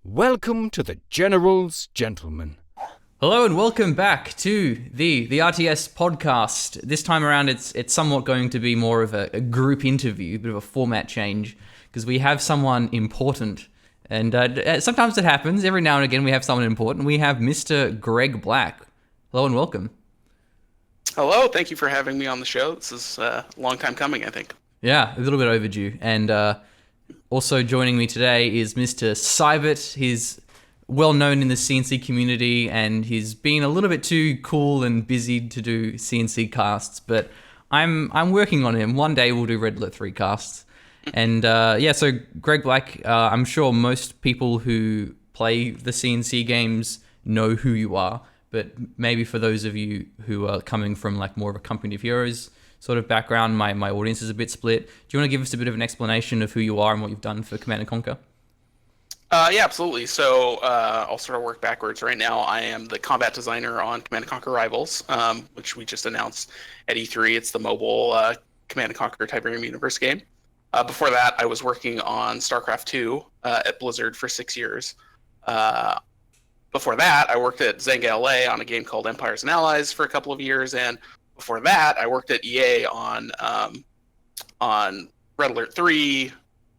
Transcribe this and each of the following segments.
Welcome to the General's Gentleman. Hello and welcome back to the RTS podcast. This time around it's somewhat going to be more of a group interview, a bit of a format change, because we have someone important. And sometimes it happens, every now and again we have someone important. We have Mr. Greg Black. Hello and welcome. Hello, thank you for having me on the show. This is a long time coming, I think. Yeah, a little bit overdue. And also joining me today is Mr. Sybert. He's well known in the CNC community, and he's been a little bit too cool and busy to do CNC casts. But I'm working on him. One day we'll do Red Alert 3 casts. And so Greg Black, I'm sure most people who play the CNC games know who you are. But maybe for those of you who are coming from like more of a Company of Heroes sort of background, my audience is a bit split. Do you want to give us a bit of an explanation of who you are and what you've done for Command & Conquer? Yeah, absolutely. So I'll sort of work backwards. Right now, I am the combat designer on Command & Conquer Rivals, which we just announced at E3. It's the mobile Command & Conquer Tiberium universe game. Before that, I was working on StarCraft 2 at Blizzard for 6 years. Before that, I worked at Zynga LA on a game called Empires and Allies for a couple of years, and before that, I worked at EA on Red Alert 3,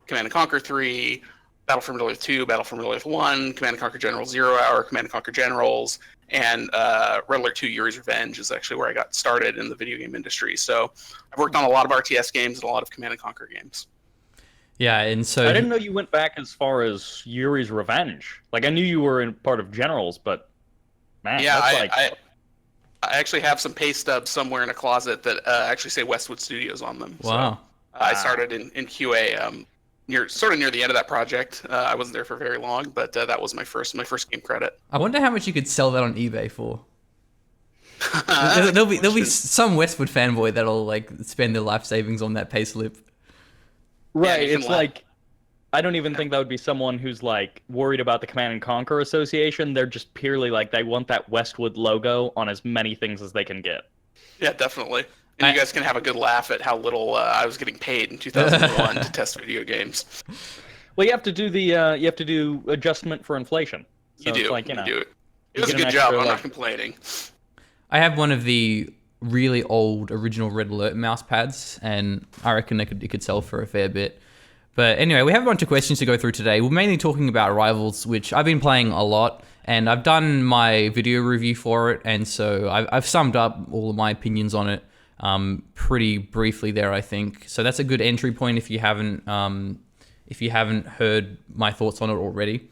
Command & Conquer 3, Battle for Middle Earth 2, Battle for Middle Earth 1, Command & Conquer Generals Zero Hour, Command & Conquer Generals, and Red Alert 2 Yuri's Revenge is actually where I got started in the video game industry. So I've worked on a lot of RTS games and a lot of Command & Conquer games. Yeah, and so I didn't know you went back as far as Yuri's Revenge. Like, I knew you were in part of Generals, but man, Yeah, that's I actually have some pay stubs somewhere in a closet that actually say Westwood Studios on them. Wow. So, I started in QA near the end of that project. I wasn't there for very long, but that was my first game credit. I wonder how much you could sell that on eBay for. There'll be some Westwood fanboy that'll like spend their life savings on that pay slip. right. Yeah, It's like, I don't even think that would be someone who's like worried about the Command & Conquer Association. They're just purely like, they want that Westwood logo on as many things as they can get. Yeah, definitely. And you guys can have a good laugh at how little I was getting paid in 2001 to test video games. Well, you have to do adjustment for inflation. So You do. It's like, you know, do. It you was a get an good job. extra, I'm like- not complaining. I have one of the really old original Red Alert mouse pads, and I reckon it could sell for a fair bit. But anyway, we have a bunch of questions to go through today. We're mainly talking about Rivals, which I've been playing a lot, and I've done my video review for it, and so I've summed up all of my opinions on it pretty briefly there, I think. So that's a good entry point if you haven't heard my thoughts on it already.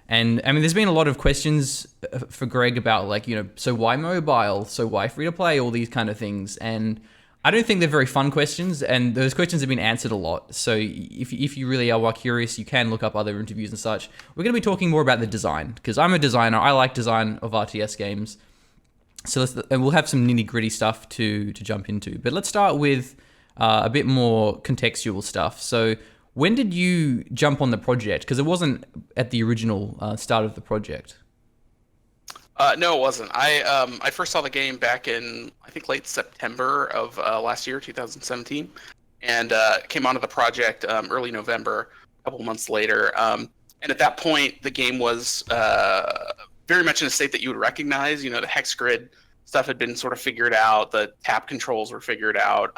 And I mean, there's been a lot of questions for Greg about like, so why mobile? So why free to play? All these kind of things. And I don't think they're very fun questions, and those questions have been answered a lot. So if you really are curious, you can look up other interviews and such. We're going to be talking more about the design, because I'm a designer. I like design of RTS games. So and we'll have some nitty-gritty stuff to jump into. But let's start with a bit more contextual stuff. So when did you jump on the project? Because it wasn't at the original start of the project. No, it wasn't. I first saw the game back in, I think, late September of last year, 2017, and came onto the project early November, a couple months later. And at that point, the game was very much in a state that you would recognize. The hex grid stuff had been sort of figured out. The tap controls were figured out.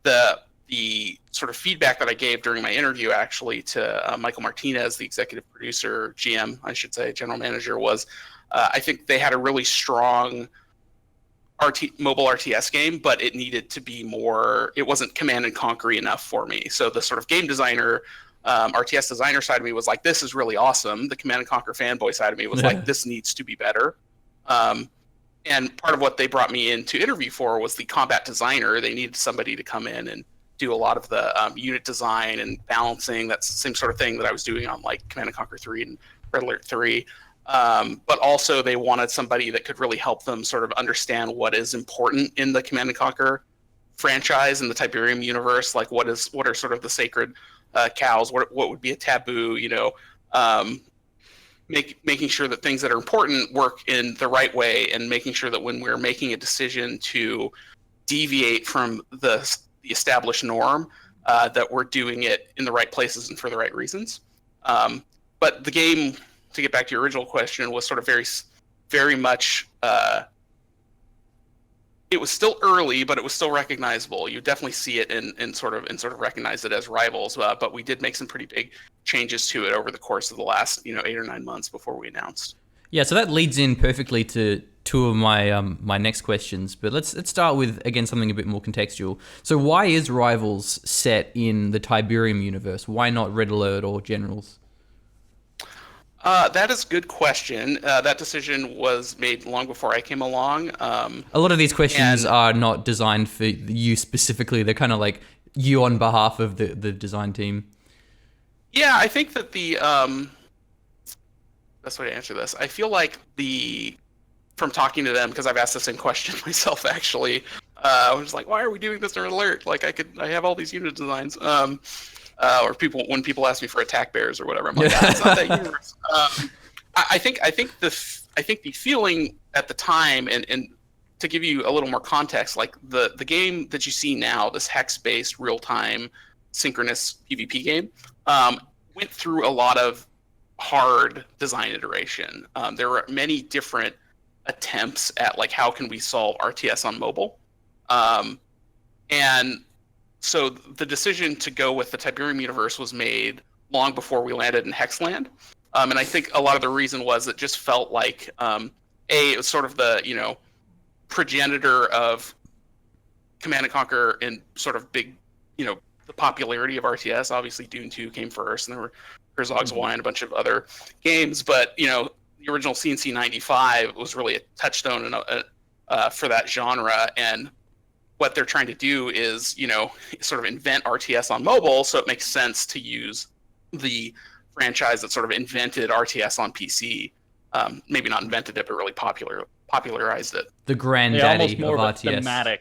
The sort of feedback that I gave during my interview, actually, to Michael Martinez, the executive producer, GM, I should say, general manager, was I think they had a really strong mobile RTS game, but it needed to be more. It wasn't Command & Conquer enough for me. So the sort of game designer, RTS designer side of me was like, this is really awesome. The Command & Conquer fanboy side of me was like, this needs to be better. And part of what they brought me in to interview for was the combat designer. They needed somebody to come in and do a lot of the unit design and balancing. That's the same sort of thing that I was doing on like Command & Conquer 3 and Red Alert 3. But also they wanted somebody that could really help them sort of understand what is important in the Command & Conquer franchise and the Tiberium universe. Like what are sort of the sacred cows? What would be a taboo? Making sure that things that are important work in the right way, and making sure that when we're making a decision to deviate from the established norm, that we're doing it in the right places and for the right reasons. but the game, to get back to your original question, was sort of very much. It was still early, but it was still recognizable. You definitely see it and sort of recognize it as rivals. But we did make some pretty big changes to it over the course of the last 8 or 9 months before we announced. Yeah, so that leads in perfectly to two of my my next questions. But let's start with, again, something a bit more contextual. So why is Rivals set in the Tiberium universe? Why not Red Alert or Generals? That is a good question. That decision was made long before I came along. A lot of these questions are not designed for you specifically. They're kind of like you on behalf of the design team. Yeah, I think that the best way to answer this, I feel like from talking to them, because I've asked the same question myself actually. I was like, why are we doing this in Red Alert? Like I have all these unit designs. Or when people ask me for attack bears or whatever, I'm like, it's not that universe. I think the feeling at the time, and to give you a little more context, like the game that you see now, this hex-based real-time synchronous PvP game, went through a lot of hard design iteration. There were many different attempts at like how can we solve RTS on mobile, and so the decision to go with the Tiberium universe was made long before we landed in Hexland. And I think a lot of the reason was it just felt like, it was sort of the, progenitor of Command & Conquer and sort of big, the popularity of RTS. Obviously, Dune 2 came first, and there were Herzog's Wine and a bunch of other games. But, the original CNC 95 was really a touchstone for that genre. And what they're trying to do is, sort of invent RTS on mobile, so it makes sense to use the franchise that sort of invented RTS on PC. Maybe not invented it, but really popularized it. The granddaddy of RTS.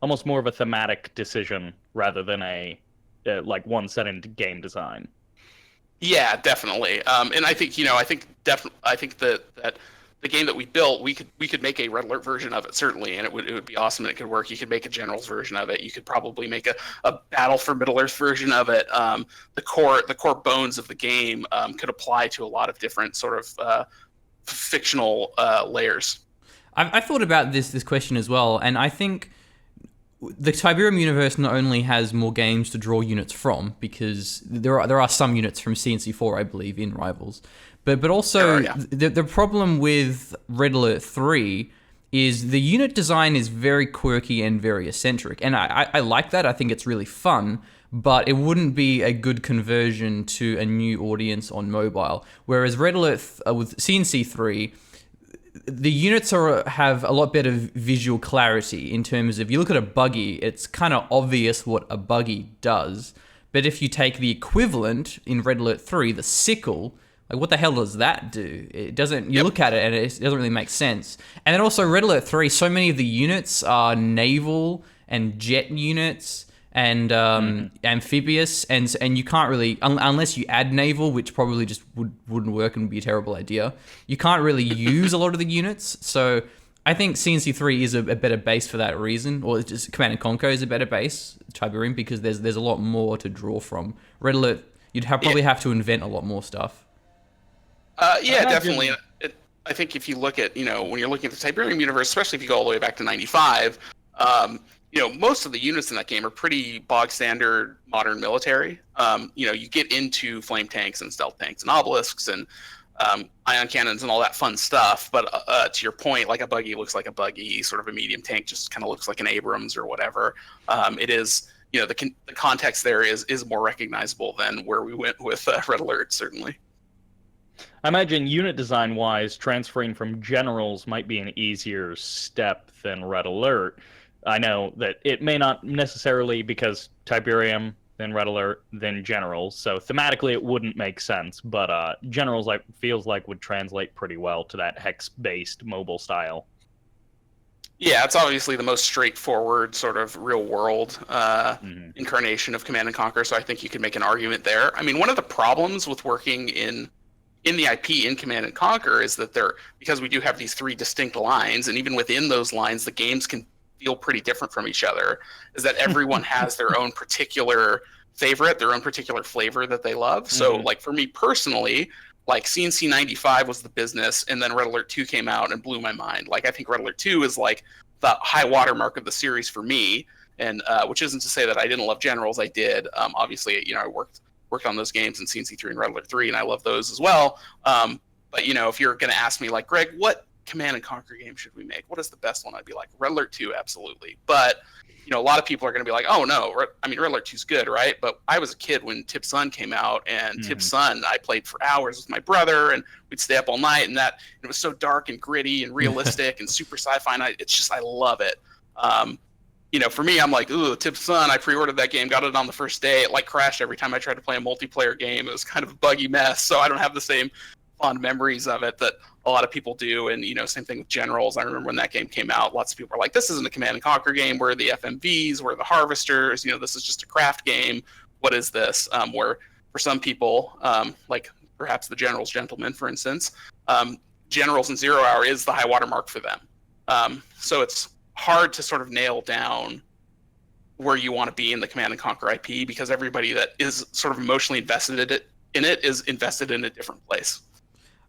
Almost more of a thematic decision rather than a one set into game design. Yeah, definitely. And I think that the game that we built, we could make a Red Alert version of it, certainly, and it would be awesome and it could work. You could make a Generals version of it. You could probably make a Battle for Middle-earth version of it. The core bones of the game could apply to a lot of different sort of fictional layers. I've thought about this question as well, and I think the Tiberium universe not only has more games to draw units from, because there are some units from CNC4, I believe, in Rivals, but also the problem with Red Alert 3 is the unit design is very quirky and very eccentric, and I like that. I think it's really fun, but it wouldn't be a good conversion to a new audience on mobile. Whereas Red Alert with CNC3, the units have a lot better visual clarity in terms of, you look at a buggy, it's kind of obvious what a buggy does. But if you take the equivalent in Red Alert 3, the sickle, like what the hell does that do? It doesn't, you look at it and it doesn't really make sense. And then also Red Alert 3, so many of the units are naval and jet units and amphibious, and you can't really, unless you add naval, which probably just wouldn't work and would be a terrible idea, you can't really use a lot of the units. So I think CNC3 is a better base for that reason, or just Command & Conquer is a better base, Tiberium, because there's a lot more to draw from. Red Alert, you'd probably have to invent a lot more stuff. Yeah, definitely. I think if you look at, when you're looking at the Tiberium universe, especially if you go all the way back to 95, most of the units in that game are pretty bog standard modern military. You get into flame tanks and stealth tanks and obelisks and ion cannons and all that fun stuff. But to your point, like a buggy looks like a buggy, sort of a medium tank just kind of looks like an Abrams or whatever. It is, the context there is more recognizable than where we went with Red Alert, certainly. I imagine unit design-wise, transferring from Generals might be an easier step than Red Alert. I know that it may not necessarily, because Tiberium, then Red Alert, then Generals, so thematically it wouldn't make sense, but Generals feels like would translate pretty well to that hex-based mobile style. Yeah, it's obviously the most straightforward sort of real-world incarnation of Command & Conquer, so I think you could make an argument there. I mean, one of the problems with working in the IP in Command & Conquer is that because we do have these three distinct lines, and even within those lines, the games can feel pretty different from each other, is that everyone has their own particular favorite, their own particular flavor that they love. So like for me personally, like CNC 95 was the business, and then Red Alert 2 came out and blew my mind. Like I think Red Alert 2 is like the high watermark of the series for me, and which isn't to say that I didn't love Generals. I did. Obviously, you know, I worked on those games in CNC 3 and Red Alert 3, and I love those as well. But you know, if you're going to ask me like, Greg, what Command and Conquer game should we make? What is the best one? I'd be like, Red Alert 2, absolutely. But you know, a lot of people are going to be like, oh no, I mean, Red Alert 2 is good, right? But I was a kid when Tib Sun came out, and Tib Sun I played for hours with my brother, and we'd stay up all night, and it was so dark and gritty and realistic and super sci-fi, and I love it. You know, for me, I'm like, ooh, Tib Sun, I pre-ordered that game, got it on the first day. It like crashed every time I tried to play a multiplayer game. It was kind of a buggy mess, so I don't have the same fond memories of it that a lot of people do. And you know, same thing with Generals. I remember when that game came out, lots of people were like, this isn't a Command and Conquer game. Where are the FMVs? Where are the harvesters? You know, this is just a craft game. What is this? Where for some people, like perhaps the Generals gentleman, for instance, Generals and 0 Hour is the high watermark for them. So it's hard to sort of nail down where you want to be in the Command and Conquer IP, because everybody that is sort of emotionally invested in it is invested in a different place.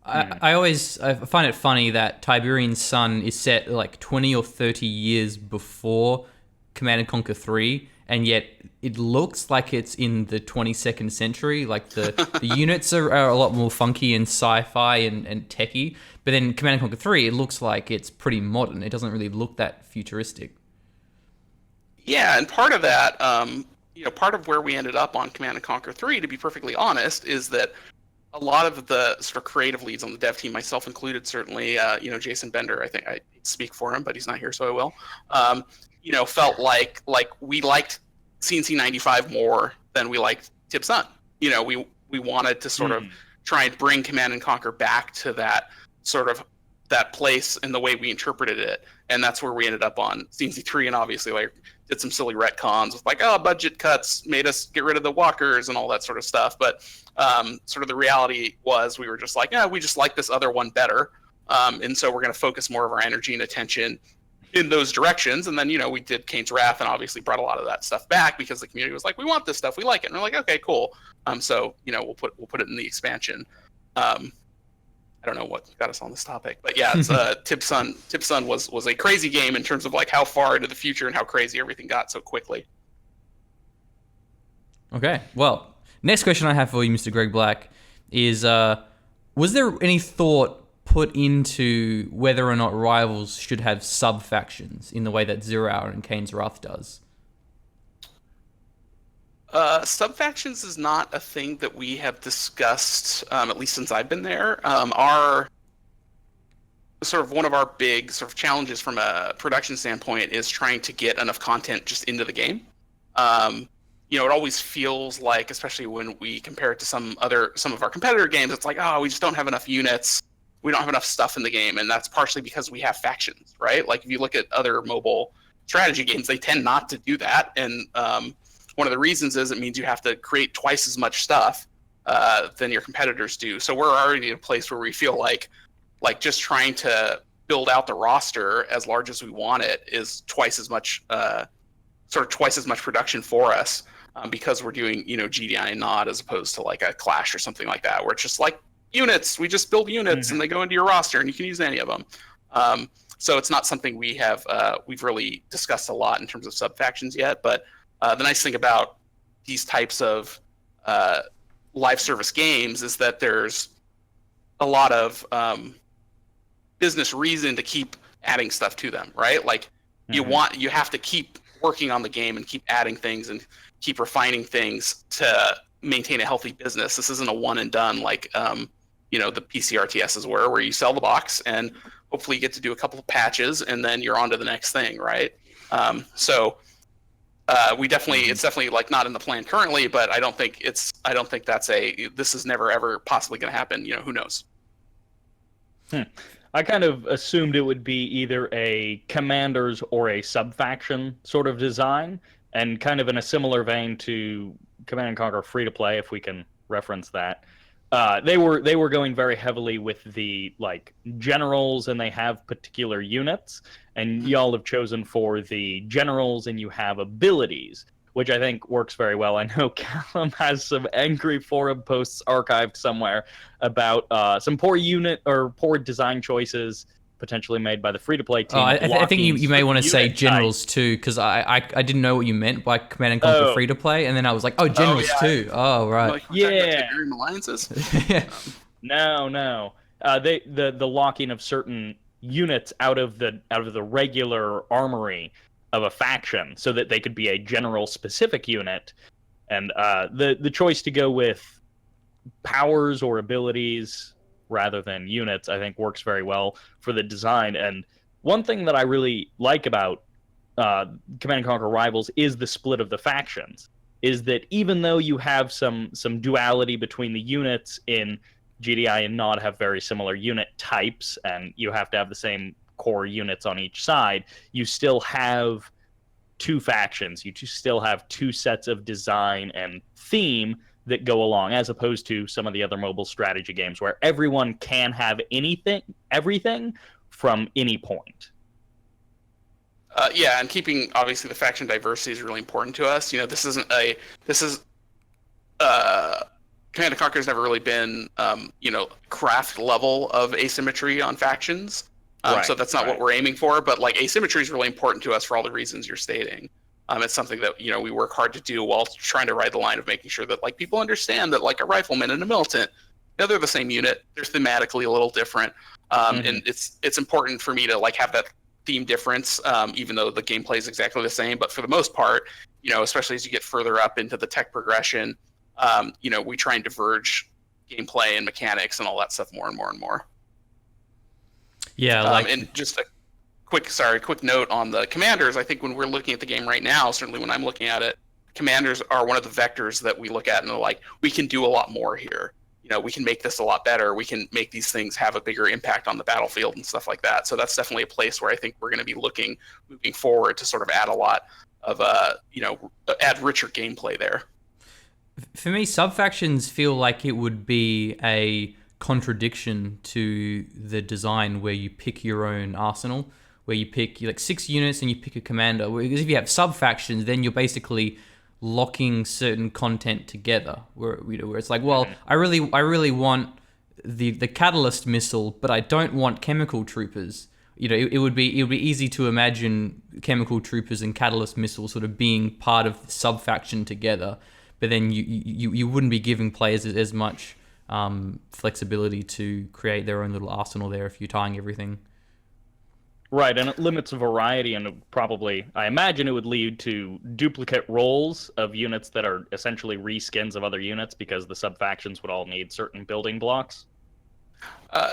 I find it funny that Tiberian Sun is set like 20 or 30 years before Command and Conquer 3, and yet it looks like it's in the 22nd century. Like the units are a lot more funky and sci-fi and techy, but then Command and Conquer 3, it looks like it's pretty modern. It doesn't really look that futuristic. Yeah, and part of that, you know, part of where we ended up on Command and Conquer 3, to be perfectly honest, is that a lot of the sort of creative leads on the dev team, myself included, certainly, you know, Jason Bender, I think I speak for him, but he's not here, so I will, you know, felt like we liked CNC 95 more than we liked Tib Sun. You know, we wanted to sort of try and bring Command and Conquer back to that sort of that place in the way we interpreted it, and that's where we ended up on CNC 3, and obviously like did some silly retcons with like, oh, budget cuts made us get rid of the walkers and all that sort of stuff. But sort of the reality was we were just like, yeah, we just like this other one better, and so we're going to focus more of our energy and attention in those directions. And then, you know, we did Kane's Wrath and obviously brought a lot of that stuff back because the community was like, we want this stuff, we like it, and we're like, okay, cool. So you know, we'll put it in the expansion. I don't know what got us on this topic, but yeah, it's, Tib Sun was a crazy game in terms of like how far into the future and how crazy everything got so quickly. Okay, well, next question I have for you, Mr. Greg Black, is was there any thought put into whether or not Rivals should have sub-factions in the way that 0 Hour and Kane's Wrath does? Sub-factions is not a thing that we have discussed, at least since I've been there. Our sort of one of our big sort of challenges from a production standpoint is trying to get enough content just into the game. You know, it always feels like, especially when we compare it to some of our competitor games, it's like, oh, we just don't have enough units. We don't have enough stuff in the game, and that's partially because we have factions, right? Like if you look at other mobile strategy games, they tend not to do that, and one of the reasons is it means you have to create twice as much stuff than your competitors do. So we're already in a place where we feel like just trying to build out the roster as large as we want it is twice as much production for us, because we're doing, you know, GDI and NOD as opposed to like a Clash or something like that, where it's just like units. We just build units and they go into your roster and you can use any of them. So it's not something we've really discussed a lot in terms of sub factions yet, but the nice thing about these types of live service games is that there's a lot of business reason to keep adding stuff to them, right? Like you have to keep working on the game and keep adding things and keep refining things to maintain a healthy business. This isn't a one and done like you know, the PC RTSs were, where you sell the box and hopefully you get to do a couple of patches and then you're on to the next thing, right? It's definitely like not in the plan currently, but I don't think this is never ever possibly going to happen. You know, who knows? I kind of assumed it would be either a commanders or a sub-faction sort of design, and kind of in a similar vein to Command & Conquer Free-to-Play, if we can reference that. they were going very heavily with the like generals, and they have particular units, and y'all have chosen for the generals, and you have abilities, which I think works very well. I know Callum has some angry forum posts archived somewhere about some poor unit or poor design choices potentially made by the free-to-play team. I think you may want to say unit generals too, because I didn't know what you meant by Command and Conquer Oh. free-to-play, and then I was like, oh, generals too. Oh, I'm right. like, we're talking about Yeah. Tiberium alliances. Yeah. No. The locking of certain units out of the regular armory of a faction, so that they could be a general specific unit, and the choice to go with powers or abilities rather than units, I think works very well for the design. And one thing that I really like about Command and Conquer Rivals is the split of the factions. Is that even though you have some duality between the units in GDI and NOD have very similar unit types, and you have to have the same core units on each side, you still have two factions. You still have two sets of design and theme that go along, as opposed to some of the other mobile strategy games where everyone can have everything from any point. Yeah, and keeping obviously the faction diversity is really important to us. This is Command and Conquer has never really been craft level of asymmetry on factions. So that's not what we're aiming for, but like asymmetry is really important to us for all the reasons you're stating. It's something that we work hard to do while trying to ride the line of making sure that like people understand that like a rifleman and a militant, they're the same unit. They're thematically a little different, and it's important for me to like have that theme difference, even though the gameplay is exactly the same. But for the most part, especially as you get further up into the tech progression, we try and diverge gameplay and mechanics and all that stuff more and more and more. Yeah, and just a quick note on the commanders. I think when we're looking at the game right now, certainly when I'm looking at it, commanders are one of the vectors that we look at and are like, we can do a lot more here. We can make this a lot better. We can make these things have a bigger impact on the battlefield and stuff like that. So that's definitely a place where I think we're going to be looking moving forward to sort of add a lot of add richer gameplay there. For me, sub-factions feel like it would be a contradiction to the design where you pick your own arsenal, where you pick like 6 units and you pick a commander. Because if you have sub-factions, then you're basically locking certain content together, where it's like, well, I really want the catalyst missile, but I don't want chemical troopers. It would be easy to imagine chemical troopers and catalyst missiles sort of being part of the sub-faction together, but then you wouldn't be giving players as much flexibility to create their own little arsenal there if you're tying everything. Right, and it limits variety, and probably, I imagine it would lead to duplicate roles of units that are essentially reskins of other units, because the sub-factions would all need certain building blocks.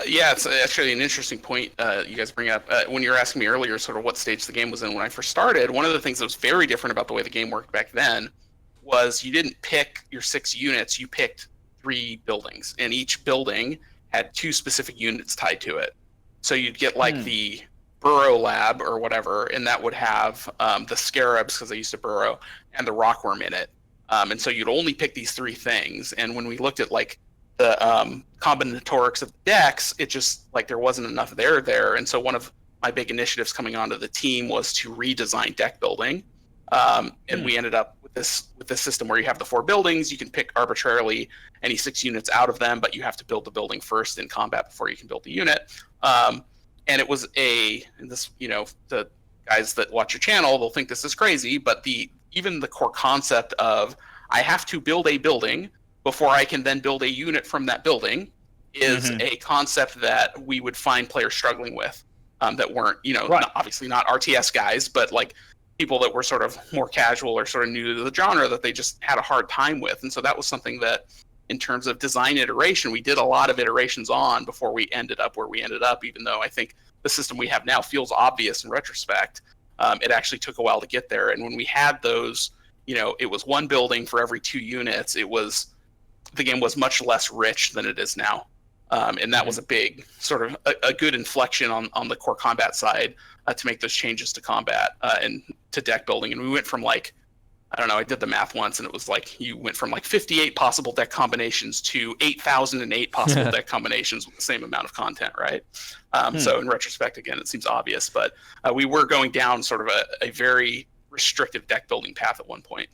Yeah, it's actually an interesting point you guys bring up. When you were asking me earlier sort of what stage the game was in when I first started, one of the things that was very different about the way the game worked back then was you didn't pick your 6 units, you picked 3 buildings, and each building had 2 specific units tied to it. So you'd get like the burrow lab or whatever, and that would have the scarabs, because they used to burrow, and the rockworm in it. And so you'd only pick these 3 things. And when we looked at like the combinatorics of the decks, it just like there wasn't enough there. And so one of my big initiatives coming onto the team was to redesign deck building. And we ended up with this system where you have the 4 buildings. You can pick arbitrarily any 6 units out of them, but you have to build the building first in combat before you can build the unit. And it was the guys that watch your channel, they'll think this is crazy, but even the core concept of I have to build a building before I can then build a unit from that building is a concept that we would find players struggling with, that weren't, obviously not RTS guys, but like people that were sort of more casual or sort of new to the genre that they just had a hard time with. And so that was something that, in terms of design iteration, we did a lot of iterations on before we ended up where we ended up, even though I think the system we have now feels obvious in retrospect. It actually took a while to get there. And when we had those, it was 1 building for every 2 units. The game was much less rich than it is now. And that was a big sort of a good inflection on the core combat side to make those changes to combat and to deck building. And we went from like I don't know, I did the math once, and it was like you went from like 58 possible deck combinations to 8,008 possible deck combinations with the same amount of content, right? So in retrospect, again, it seems obvious, but we were going down sort of a very restrictive deck building path at one point.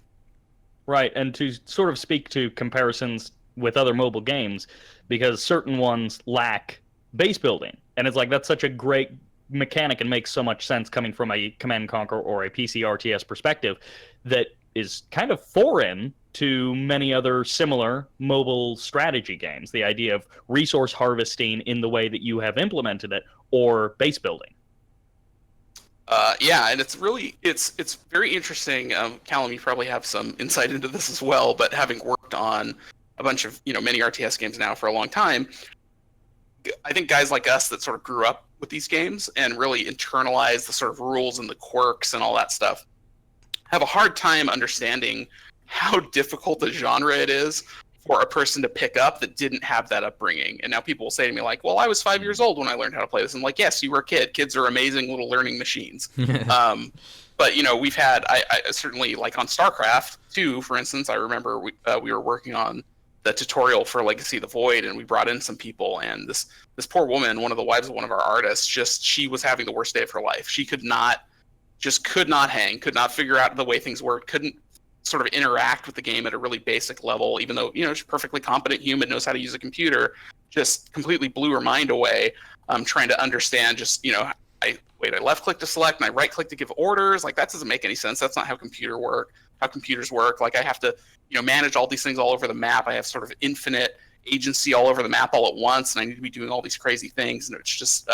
Right, and to sort of speak to comparisons with other mobile games, because certain ones lack base building, and it's like that's such a great mechanic and makes so much sense coming from a Command and Conquer or a PC RTS perspective that is kind of foreign to many other similar mobile strategy games. The idea of resource harvesting in the way that you have implemented it, or base building. Yeah, and it's very interesting. Callum, you probably have some insight into this as well, but having worked on a bunch of many RTS games now for a long time, I think guys like us that sort of grew up with these games and really internalized the sort of rules and the quirks and all that stuff have a hard time understanding how difficult a genre it is for a person to pick up that didn't have that upbringing. And now people will say to me like, well, I was 5 years old when I learned how to play this. I'm like, yes, you were a kid. Kids are amazing little learning machines. But we've had, I certainly, like on StarCraft 2, for instance, I remember we were working on the tutorial for Legacy of the Void, and we brought in some people, and this poor woman, one of the wives of one of our artists, she was having the worst day of her life. She could not hang, could not figure out the way things worked, couldn't sort of interact with the game at a really basic level, even though she's a perfectly competent human, knows how to use a computer. Just completely blew her mind away, trying to understand I left click to select and I right click to give orders. Like, that doesn't make any sense. That's not how computers work. Like, I have to manage all these things all over the map. I have sort of infinite agency all over the map all at once, and I need to be doing all these crazy things. And it's just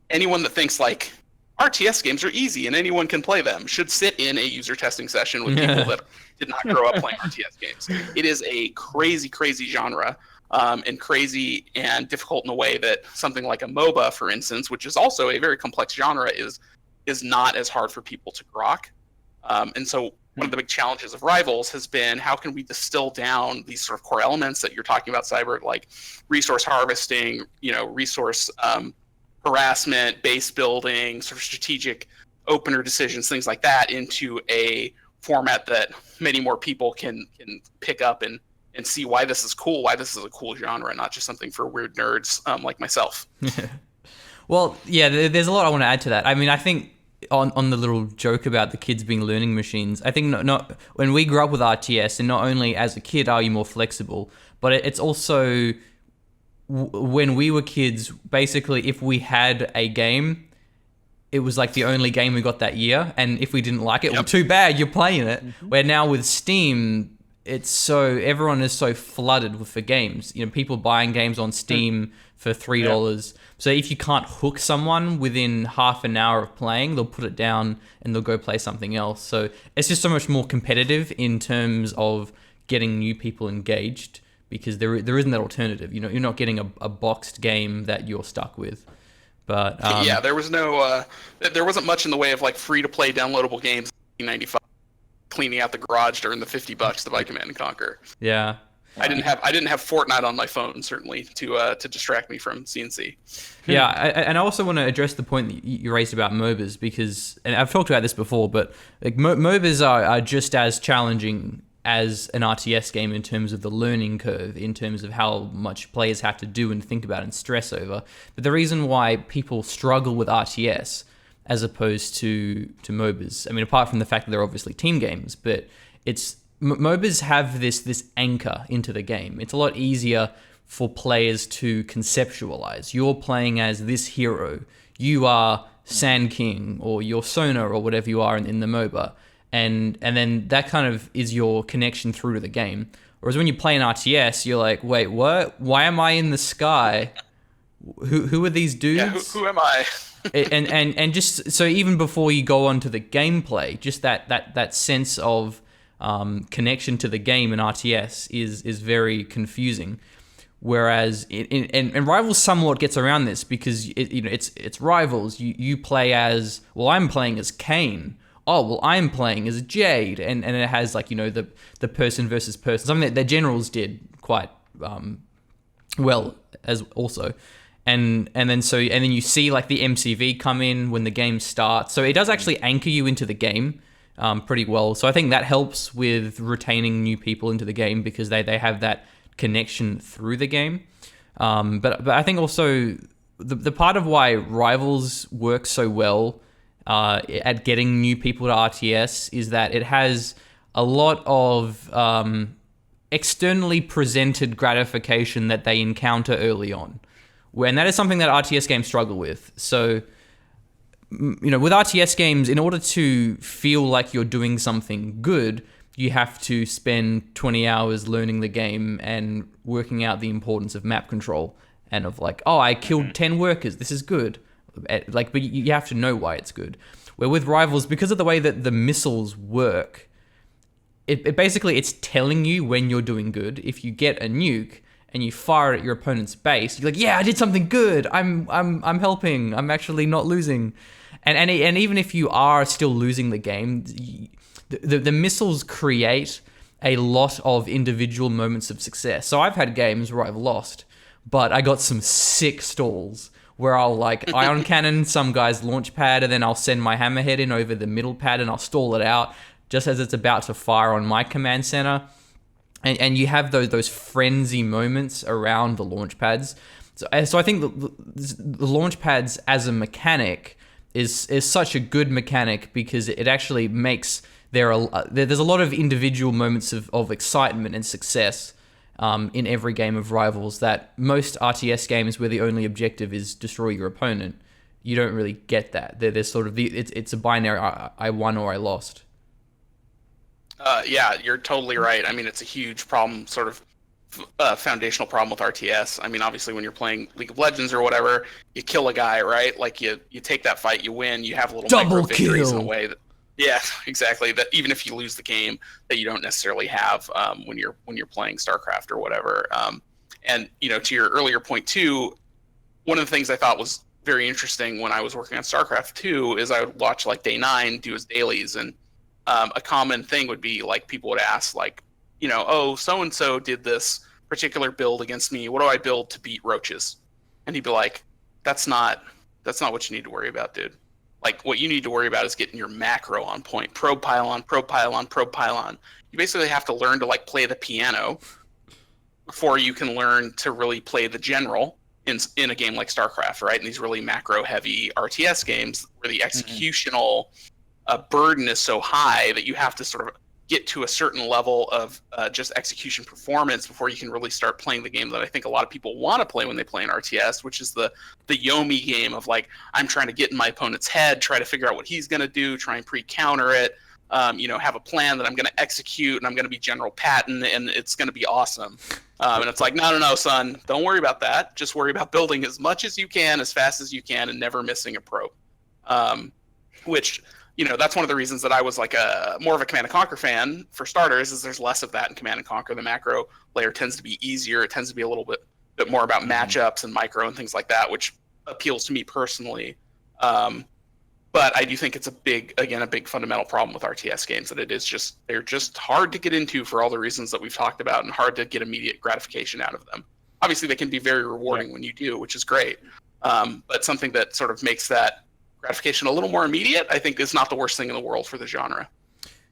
anyone that thinks like RTS games are easy and anyone can play them should sit in a user testing session with people that did not grow up playing RTS games. It is a crazy, crazy genre, and crazy and difficult in a way that something like a MOBA, for instance, which is also a very complex genre, is not as hard for people to grok. And so one of the big challenges of Rivals has been, how can we distill down these sort of core elements that you're talking about, Sybert, like resource harvesting, resource harassment, base building, sort of strategic opener decisions, things like that, into a format that many more people can pick up and see why this is cool, why this is a cool genre, not just something for weird nerds like myself. Well, yeah, there's a lot I want to add to that. I mean, I think on the little joke about the kids being learning machines, I think not when we grew up with RTS, and not only as a kid are you more flexible, but it's also when we were kids, basically, if we had a game, it was like the only game we got that year, and if we didn't like it, well, too bad, you're playing it. Where now with Steam, everyone is so flooded with the games. People buying games on Steam for $3. So if you can't hook someone within half an hour of playing, they'll put it down and they'll go play something else. So it's just so much more competitive in terms of getting new people engaged, because there isn't that alternative. You're not getting a boxed game that you're stuck with. But yeah, there wasn't much in the way of like free to play downloadable games in 1995, cleaning out the garage during the $50 to buy Command and Conquer. Yeah. I didn't have Fortnite on my phone, certainly, to distract me from CNC. Yeah, and I also want to address the point that you raised about MOBAs, because, and I've talked about this before, but like MOBAs are just as challenging as an RTS game in terms of the learning curve, in terms of how much players have to do and think about and stress over. But the reason why people struggle with RTS as opposed to MOBAs, I mean, apart from the fact that they're obviously team games, but it's MOBAs have this anchor into the game. It's a lot easier for players to conceptualize. You're playing as this hero. You are Sand King, or you're Sona, or whatever you are in the MOBA. And then that kind of is your connection through to the game. Whereas when you play an RTS, you're like, wait, what? Why am I in the sky? Who are these dudes? Yeah, who am I? and just so even before you go on to the gameplay, just that sense of connection to the game in RTS is very confusing. Whereas and Rivals somewhat gets around this, because it's Rivals. You play as, well, I'm playing as Kane. Oh, well, I'm playing as Jade, and it has like the person versus person, something that the generals did quite well as also, and then you see like the MCV come in when the game starts, so it does actually anchor you into the game, pretty well. So I think that helps with retaining new people into the game because they have that connection through the game. But I think also the part of why Rivals works so well at getting new people to RTS is that it has a lot of externally presented gratification that they encounter early on. And that is something that RTS games struggle with. So, with RTS games, in order to feel like you're doing something good, you have to spend 20 hours learning the game and working out the importance of map control and of like, oh, I killed 10 workers, this is good. But you have to know why it's good. Where with Rivals, because of the way that the missiles work, it basically it's telling you when you're doing good. If you get a nuke and you fire it at your opponent's base, you're like, yeah, I did something good. I'm helping. I'm actually not losing. And even if you are still losing the game, the missiles create a lot of individual moments of success. So I've had games where I've lost, but I got some sick stalls where I'll like ion cannon some guy's launch pad, and then I'll send my hammerhead in over the middle pad and I'll stall it out just as it's about to fire on my command center. And you have those frenzy moments around the launch pads. So I think the launch pads as a mechanic is such a good mechanic because it actually makes there's a lot of individual moments of excitement and success in every game of Rivals that most RTS games where the only objective is destroy your opponent, you don't really get that. There's sort of it's a binary I won or I lost. Yeah, you're totally right. I mean, it's a huge problem, sort of foundational problem with RTS. I mean, obviously, when you're playing League of Legends or whatever, you kill a guy, right? Like you take that fight, you win, you have little micro victories in a way that, yeah, exactly. That even if you lose the game, that you don't necessarily have when you're playing StarCraft or whatever. And to your earlier point too, one of the things I thought was very interesting when I was working on StarCraft 2 is I would watch like Day 9 do his dailies, and a common thing would be like people would ask like, oh, so-and-so did this particular build against me. What do I build to beat roaches? And he'd be like, that's not what you need to worry about, dude. Like what you need to worry about is getting your macro on point. Probe pylon, probe pylon, probe pylon. You basically have to learn to like play the piano before you can learn to really play the general in a game like StarCraft, right? In these really macro heavy RTS games where the executional burden is so high that you have to sort of get to a certain level of just execution performance before you can really start playing the game that I think a lot of people want to play when they play an RTS, which is the Yomi game of like, I'm trying to get in my opponent's head, try to figure out what he's going to do, try and pre-counter it, have a plan that I'm going to execute, and I'm going to be General Patton, and it's going to be awesome. And it's like, no, son, don't worry about that. Just worry about building as much as you can, as fast as you can, and never missing a probe. Which... that's one of the reasons that I was like more of a Command & Conquer fan, for starters, is there's less of that in Command & Conquer. The macro layer tends to be easier. It tends to be a little bit more about matchups and micro and things like that, which appeals to me personally. But I do think it's a big fundamental problem with RTS games, that they're just hard to get into for all the reasons that we've talked about, and hard to get immediate gratification out of them. Obviously, they can be very rewarding when you do, which is great. But something that sort of makes that gratification a little more immediate, I think, is not the worst thing in the world for the genre.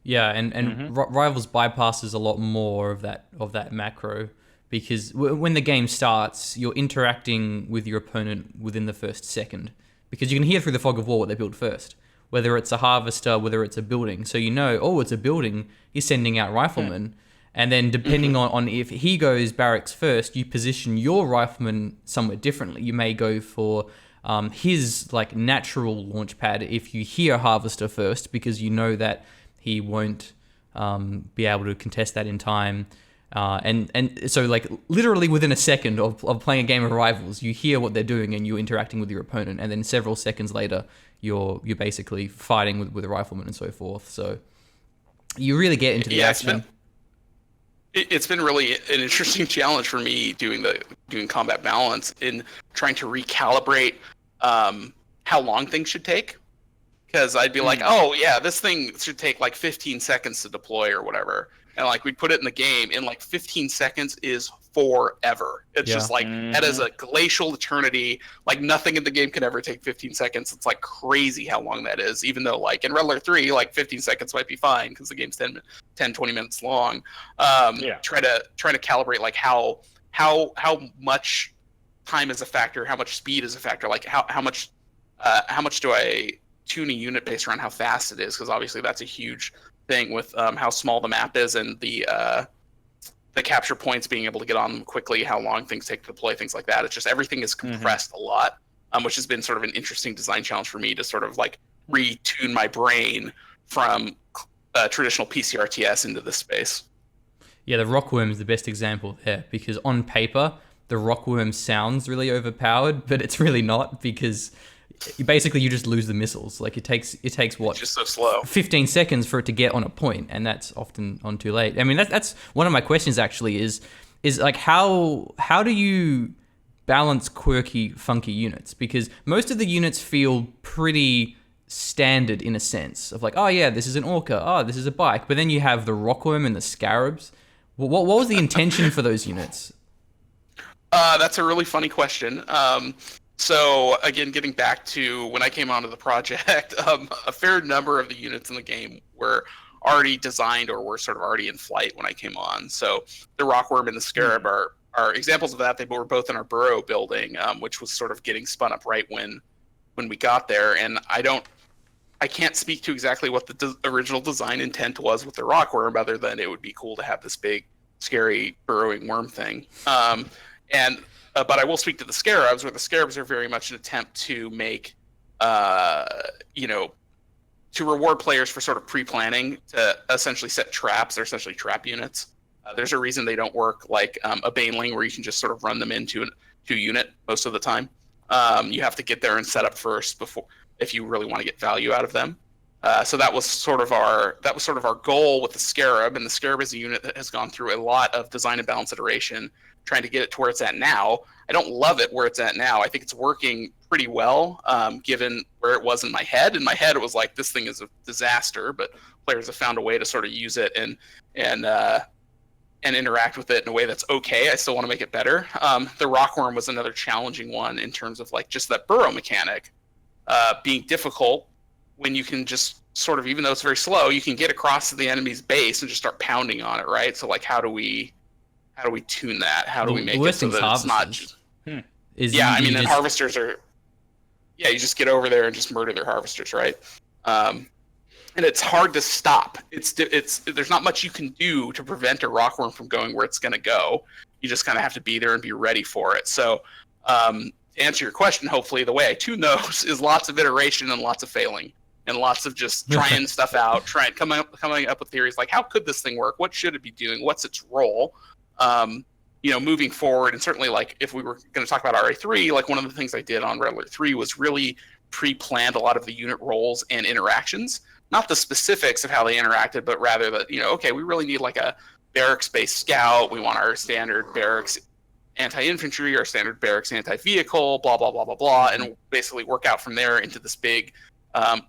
Yeah, and Rivals bypasses a lot more of that macro, because when the game starts, you're interacting with your opponent within the first second, because you can hear through the fog of war what they build first, whether it's a harvester, whether it's a building. So it's a building, he's sending out riflemen, and then depending on if he goes barracks first, you position your rifleman somewhat differently. You may go for his like natural launch pad if you hear harvester first, because you know that he won't be able to contest that in time, and so like literally within a second of playing a game of Rivals, you hear what they're doing and you're interacting with your opponent, and then several seconds later you're basically fighting with a rifleman and so forth. So you really get into the action. It's been really an interesting challenge for me doing combat balance in trying to recalibrate how long things should take. Because I'd be like, oh yeah, this thing should take like 15 seconds to deploy or whatever. and like we'd put it in the game, and like 15 seconds is forever. It's Yeah. just like that is a glacial eternity. Like nothing in the game can ever take 15 seconds. It's like crazy how long that is, even though like in Red Alert 3, like 15 seconds might be fine because the game's 10, 20 minutes long. Try to calibrate like how much time is a factor, how much speed is a factor, like how much do I tune a unit based around how fast it is, because obviously that's a huge thing with how small the map is and the capture points being able to get on them quickly, how long things take to deploy, things like that. It's just everything is compressed a lot, which has been sort of an interesting design challenge for me to sort of like retune my brain from traditional PC RTS into this space. Yeah, the rockworm is the best example there, because on paper the rockworm sounds really overpowered, but it's really not, because basically you just lose the missiles. Like it takes what? It's just so slow. 15 seconds for it to get on a point, and that's often on too late. I mean, that's one of my questions actually is like how do you balance quirky, funky units? Because most of the units feel pretty standard in a sense of like, oh yeah, this is an orca, oh this is a bike, but then you have the rockworm and the scarabs. What was the intention for those units? That's a really funny question. So again, getting back to when I came onto the project, a fair number of the units in the game were already designed or were sort of already in flight when I came on. So the rockworm and the scarab are examples of that. They were both in our burrow building, which was sort of getting spun up right when we got there. And I can't speak to exactly what the original design intent was with the rockworm, other than it would be cool to have this big, scary burrowing worm thing. But I will speak to the scarabs, where the scarabs are very much an attempt to make, to reward players for sort of pre-planning to essentially set traps. They're essentially trap units. There's a reason they don't work like a baneling, where you can just sort of run them into a unit most of the time. You have to get there and set up first before, if you really want to get value out of them. So that was sort of our goal with the scarab, and the scarab is a unit that has gone through a lot of design and balance iteration, trying to get it to where it's at now. I don't love it where it's at now. I think it's working pretty well, given where it was in my head. In my head, it was like, this thing is a disaster, but players have found a way to sort of use it and interact with it in a way that's okay. I still want to make it better. The rockworm was another challenging one in terms of like just that burrow mechanic being difficult, when you can just sort of, even though it's very slow, you can get across to the enemy's base and just start pounding on it, right? So like, how do we tune that? How do we make it so that it's not just... And harvesters are... Yeah, you just get over there and just murder their harvesters, right? And it's hard to stop. There's not much you can do to prevent a rockworm from going where it's going to go. You just kind of have to be there and be ready for it. So to answer your question, hopefully the way I tune those is lots of iteration and lots of failing. And lots of just trying stuff out, coming up with theories like, how could this thing work? What should it be doing? What's its role? Moving forward. And certainly, like, if we were going to talk about RA3, like one of the things I did on Red Alert 3 was really pre-planned a lot of the unit roles and interactions. Not the specifics of how they interacted, but rather that, okay, we really need like a barracks-based scout. We want our standard barracks anti-infantry, our standard barracks anti-vehicle, blah, blah, blah, blah, blah, and basically work out from there into this big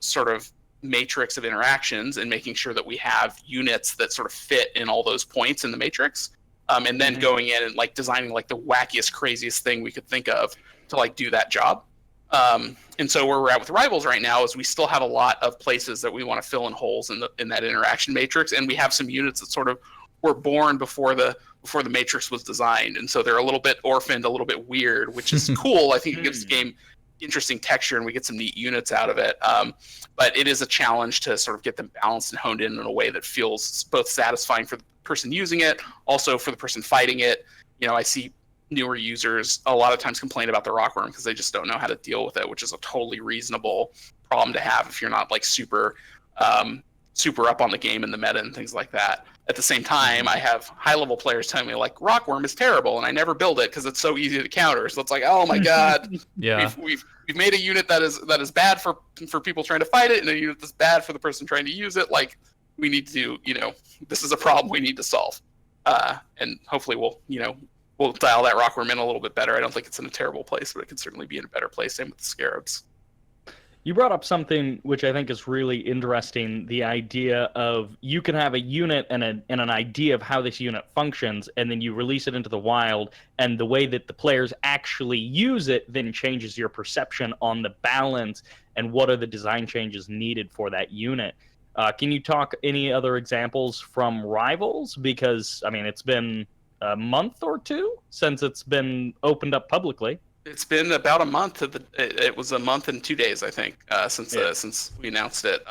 sort of matrix of interactions, and making sure that we have units that sort of fit in all those points in the matrix, and then going in and like designing like the wackiest, craziest thing we could think of to like do that job. And so where we're at with Rivals right now is we still have a lot of places that we want to fill in holes in that interaction matrix, and we have some units that sort of were born before the matrix was designed, and so they're a little bit orphaned, a little bit weird, which is cool. I think it gives the game interesting texture, and we get some neat units out of it. But it is a challenge to sort of get them balanced and honed in a way that feels both satisfying for the person using it, also for the person fighting it. I see newer users a lot of times complain about the rockworm because they just don't know how to deal with it, which is a totally reasonable problem to have if you're not like super up on the game and the meta and things like that. At the same time, I have high-level players telling me like, rockworm is terrible, and I never build it because it's so easy to counter. So it's like, oh my god, we've made a unit that is bad for people trying to fight it, and a unit that's bad for the person trying to use it. Like, we need to, this is a problem we need to solve, and hopefully we'll dial that rockworm in a little bit better. I don't think it's in a terrible place, but it could certainly be in a better place. Same with the scarabs. You brought up something which I think is really interesting, the idea of you can have a unit and an idea of how this unit functions, and then you release it into the wild, and the way that the players actually use it then changes your perception on the balance and what are the design changes needed for that unit. Can you talk any other examples from Rivals? Because, I mean, it's been a month or two since it's been opened up publicly. It's been about a month. It was a month and 2 days, I think, since we announced it.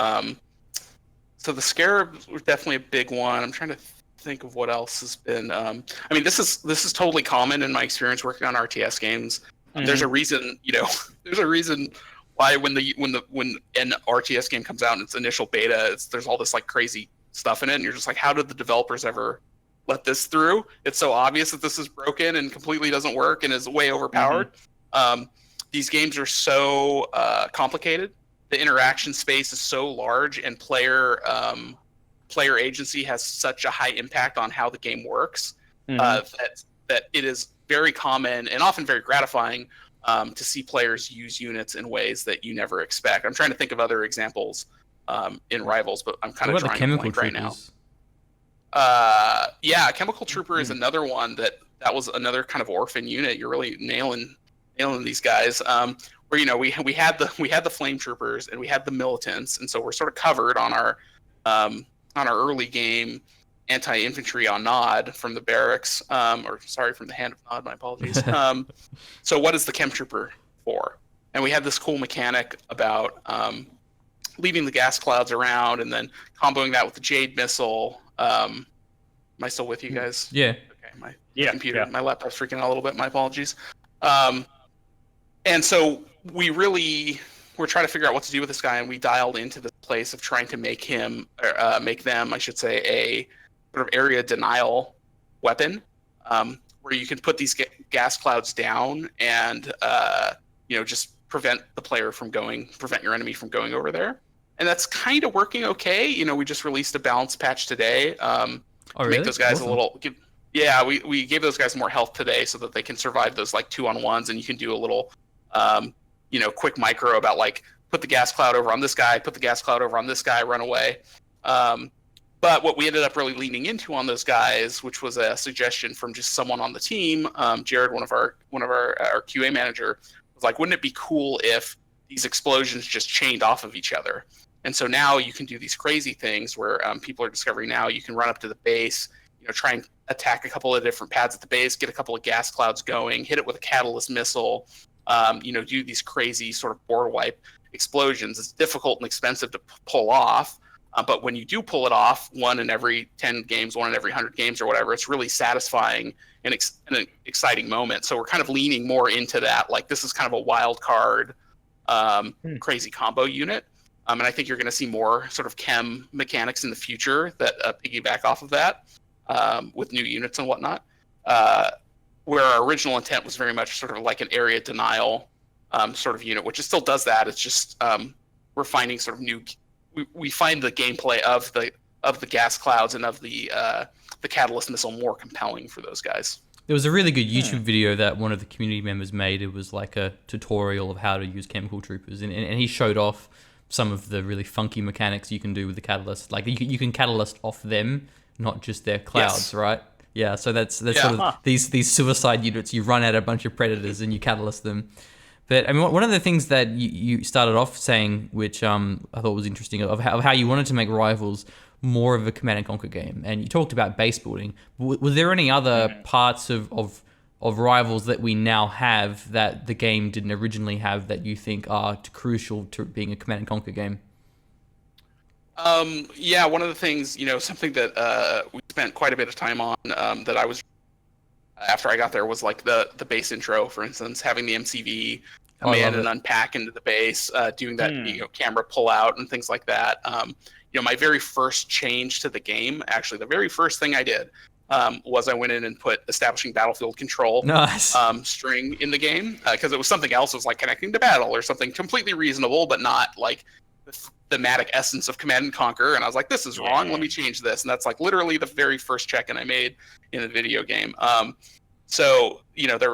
So the Scarabs were definitely a big one. I'm trying to think of what else has been. I mean, this is totally common in my experience working on RTS games. Mm-hmm. There's a reason, there's a reason why when an RTS game comes out in its initial beta, there's all this like crazy stuff in it, and you're just like, how did the developers ever let this through? It's so obvious that this is broken and completely doesn't work and is way overpowered. These games are so complicated. The interaction space is so large, and player agency has such a high impact on how the game works that it is very common and often very gratifying to see players use units in ways that you never expect. I'm trying to think of other examples in Rivals, but I'm kind of drawing a blank right now. Chemical Trooper is another one that was another kind of orphan unit. You're really nailing these guys. Where we had the Flame Troopers and we had the Militants, and so we're sort of covered on our early game anti-infantry on Nod from the barracks, from the Hand of Nod. My apologies. So what is the Chem Trooper for? And we had this cool mechanic about leaving the gas clouds around and then comboing that with the Jade Missile. Am I still with you guys? Yeah. Okay. My computer, my laptop's freaking out a little bit. My apologies. And so we're trying to figure out what to do with this guy, and we dialed into this place of trying to make them, I should say, a sort of area denial weapon, where you can put these gas clouds down and just prevent your enemy from going over there. And that's kind of working okay. We just released a balance patch today. To make those guys we gave those guys more health today so that they can survive those like 2-on-1s, and you can do a little quick micro about like put the gas cloud over on this guy, put the gas cloud over on this guy, run away. But what we ended up really leaning into on those guys, which was a suggestion from just someone on the team, Jared, one of our QA manager, was like, wouldn't it be cool if these explosions just chained off of each other? And so now you can do these crazy things where people are discovering now you can run up to the base, try and attack a couple of different pads at the base, get a couple of gas clouds going, hit it with a catalyst missile, do these crazy sort of board wipe explosions. It's difficult and expensive to pull off, but when you do pull it off, 1 in every 10 games, 1 in every 100 games or whatever, it's really satisfying and an exciting moment. So we're kind of leaning more into that. Like, this is kind of a wild card, crazy combo unit. And I think you're going to see more sort of chem mechanics in the future that piggyback off of that with new units and whatnot. Where our original intent was very much sort of like an area denial sort of unit, which it still does that. It's just we're finding sort of new. We find the gameplay of the gas clouds and of the catalyst missile more compelling for those guys. There was a really good YouTube video that one of the community members made. It was like a tutorial of how to use Chemical Troopers, and he showed off some of the really funky mechanics you can do with the catalyst. Like you can catalyst off them, not just their clouds, right? Yeah, so that's sort of these suicide units. You run at a bunch of predators and you catalyst them. But I mean, one of the things that you started off saying, which I thought was interesting, of how you wanted to make Rivals more of a Command and Conquer game, and you talked about base building. Was there any other parts of Rivals that we now have that the game didn't originally have that you think are crucial to being a Command and Conquer game? One of the things, something that we spent quite a bit of time on that I was after I got there was like the base intro, for instance, having the MCV come in and unpack into the base, doing that camera pull out and things like that. My very first change to the game, actually, the very first thing I did was I went in and put establishing battlefield control string in the game because it was something else. It was like connecting to battle or something completely reasonable, but not like the thematic essence of Command and Conquer. And I was like, this is wrong. Let me change this. And that's like literally the very first check-in I made in the video game. So there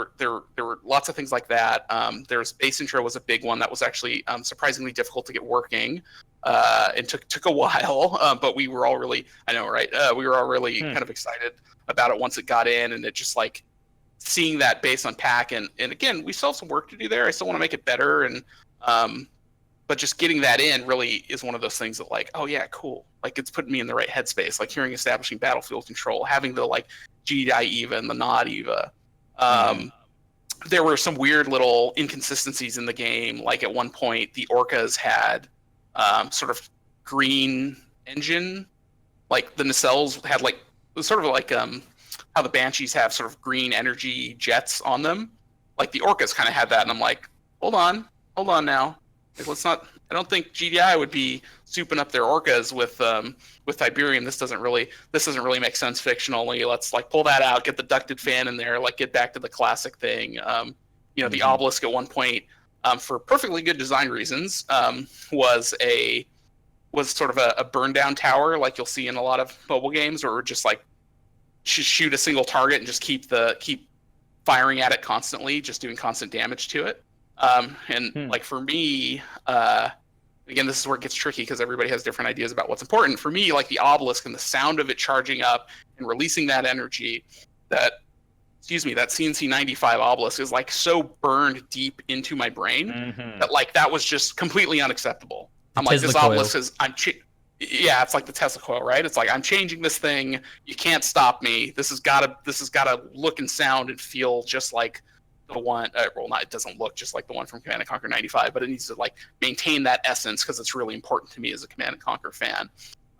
were lots of things like that. There's base intro was a big one that was actually surprisingly difficult to get working. It took a while, but we were all really, I know, right? We were all really kind of excited about it once it got in, and it just like seeing that base unpack. And again, we still have some work to do there. I still want to make it better, and but just getting that in really is one of those things that like, oh yeah, cool. Like it's putting me in the right headspace. Like hearing establishing battlefield control, having the like GDI EVA and the not EVA. There were some weird little inconsistencies in the game. Like at one point, the Orcas had sort of green engine, like the nacelles had like sort of like how the Banshees have sort of green energy jets on them. Like the Orcas kind of had that, and I'm like, hold on now. Like, let's not. I don't think GDI would be souping up their Orcas with Tiberium. This doesn't really make sense fictionally. Let's like pull that out, get the ducted fan in there, like get back to the classic thing. The obelisk at one point, for perfectly good design reasons, was sort of a burn down tower, like you'll see in a lot of mobile games, where we're just like shoot a single target and just keep firing at it constantly, just doing constant damage to it. Like for me, again, this is where it gets tricky because everybody has different ideas about what's important. For me, like the obelisk and the sound of it charging up and releasing that energy, that CNC 95 obelisk is like so burned deep into my brain that like that was just completely unacceptable. I'm like, this obelisk is, it's like the Tesla coil, right? It's like, I'm changing this thing. You can't stop me. This has gotta look and sound and feel just like the one, it doesn't look just like the one from Command & Conquer 95, but it needs to like maintain that essence because it's really important to me as a Command & Conquer fan.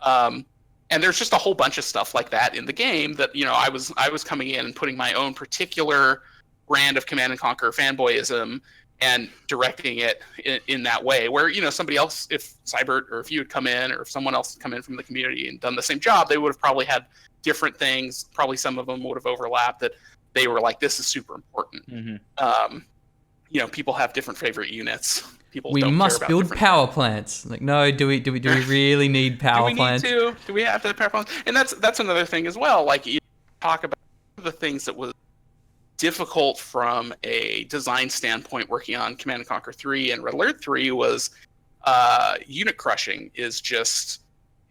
And there's just a whole bunch of stuff like that in the game that, I was coming in and putting my own particular brand of Command & Conquer fanboyism and directing it in that way, where, somebody else, if Sybert or if you had come in or if someone else had come in from the community and done the same job, they would have probably had different things. Probably some of them would have overlapped that they were like, this is super important. People have different favorite units. We must build power plants. Like, no, do we really need power plants? Do we have to have power plants? And that's another thing as well. Like, you talk about the things that was difficult from a design standpoint working on Command & Conquer 3 and Red Alert 3 was unit crushing is just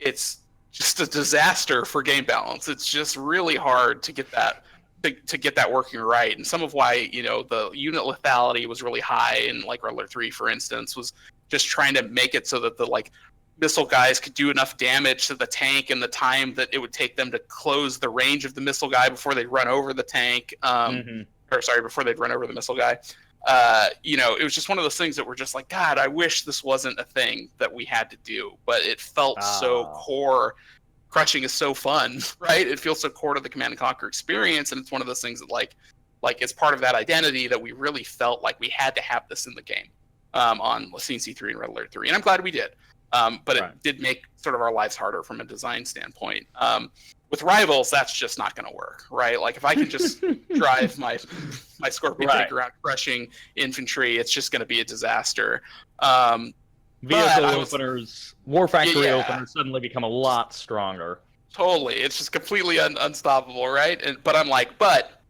a disaster for game balance. It's just really hard to get that working right. And some of why, the unit lethality was really high in like Red Alert 3, for instance, was just trying to make it so that the like missile guys could do enough damage to the tank in the time that it would take them to close the range of the missile guy before they'd run over the tank. Before they'd run over the missile guy. It was just one of those things that were just like, God, I wish this wasn't a thing that we had to do, but it felt so core. Crushing is so fun, right? It feels so core to the Command & Conquer experience, and it's one of those things that like it's part of that identity that we really felt like we had to have this in the game on CNC 3 and Red Alert 3, and I'm glad we did. But it did make sort of our lives harder from a design standpoint. With Rivals, that's just not going to work, right? Like if I can just drive my Scorpion tank around crushing infantry, it's just going to be a disaster. Vehicle openers, War Factory openers suddenly become a lot stronger. Totally, it's just completely unstoppable, right? But I'm like, but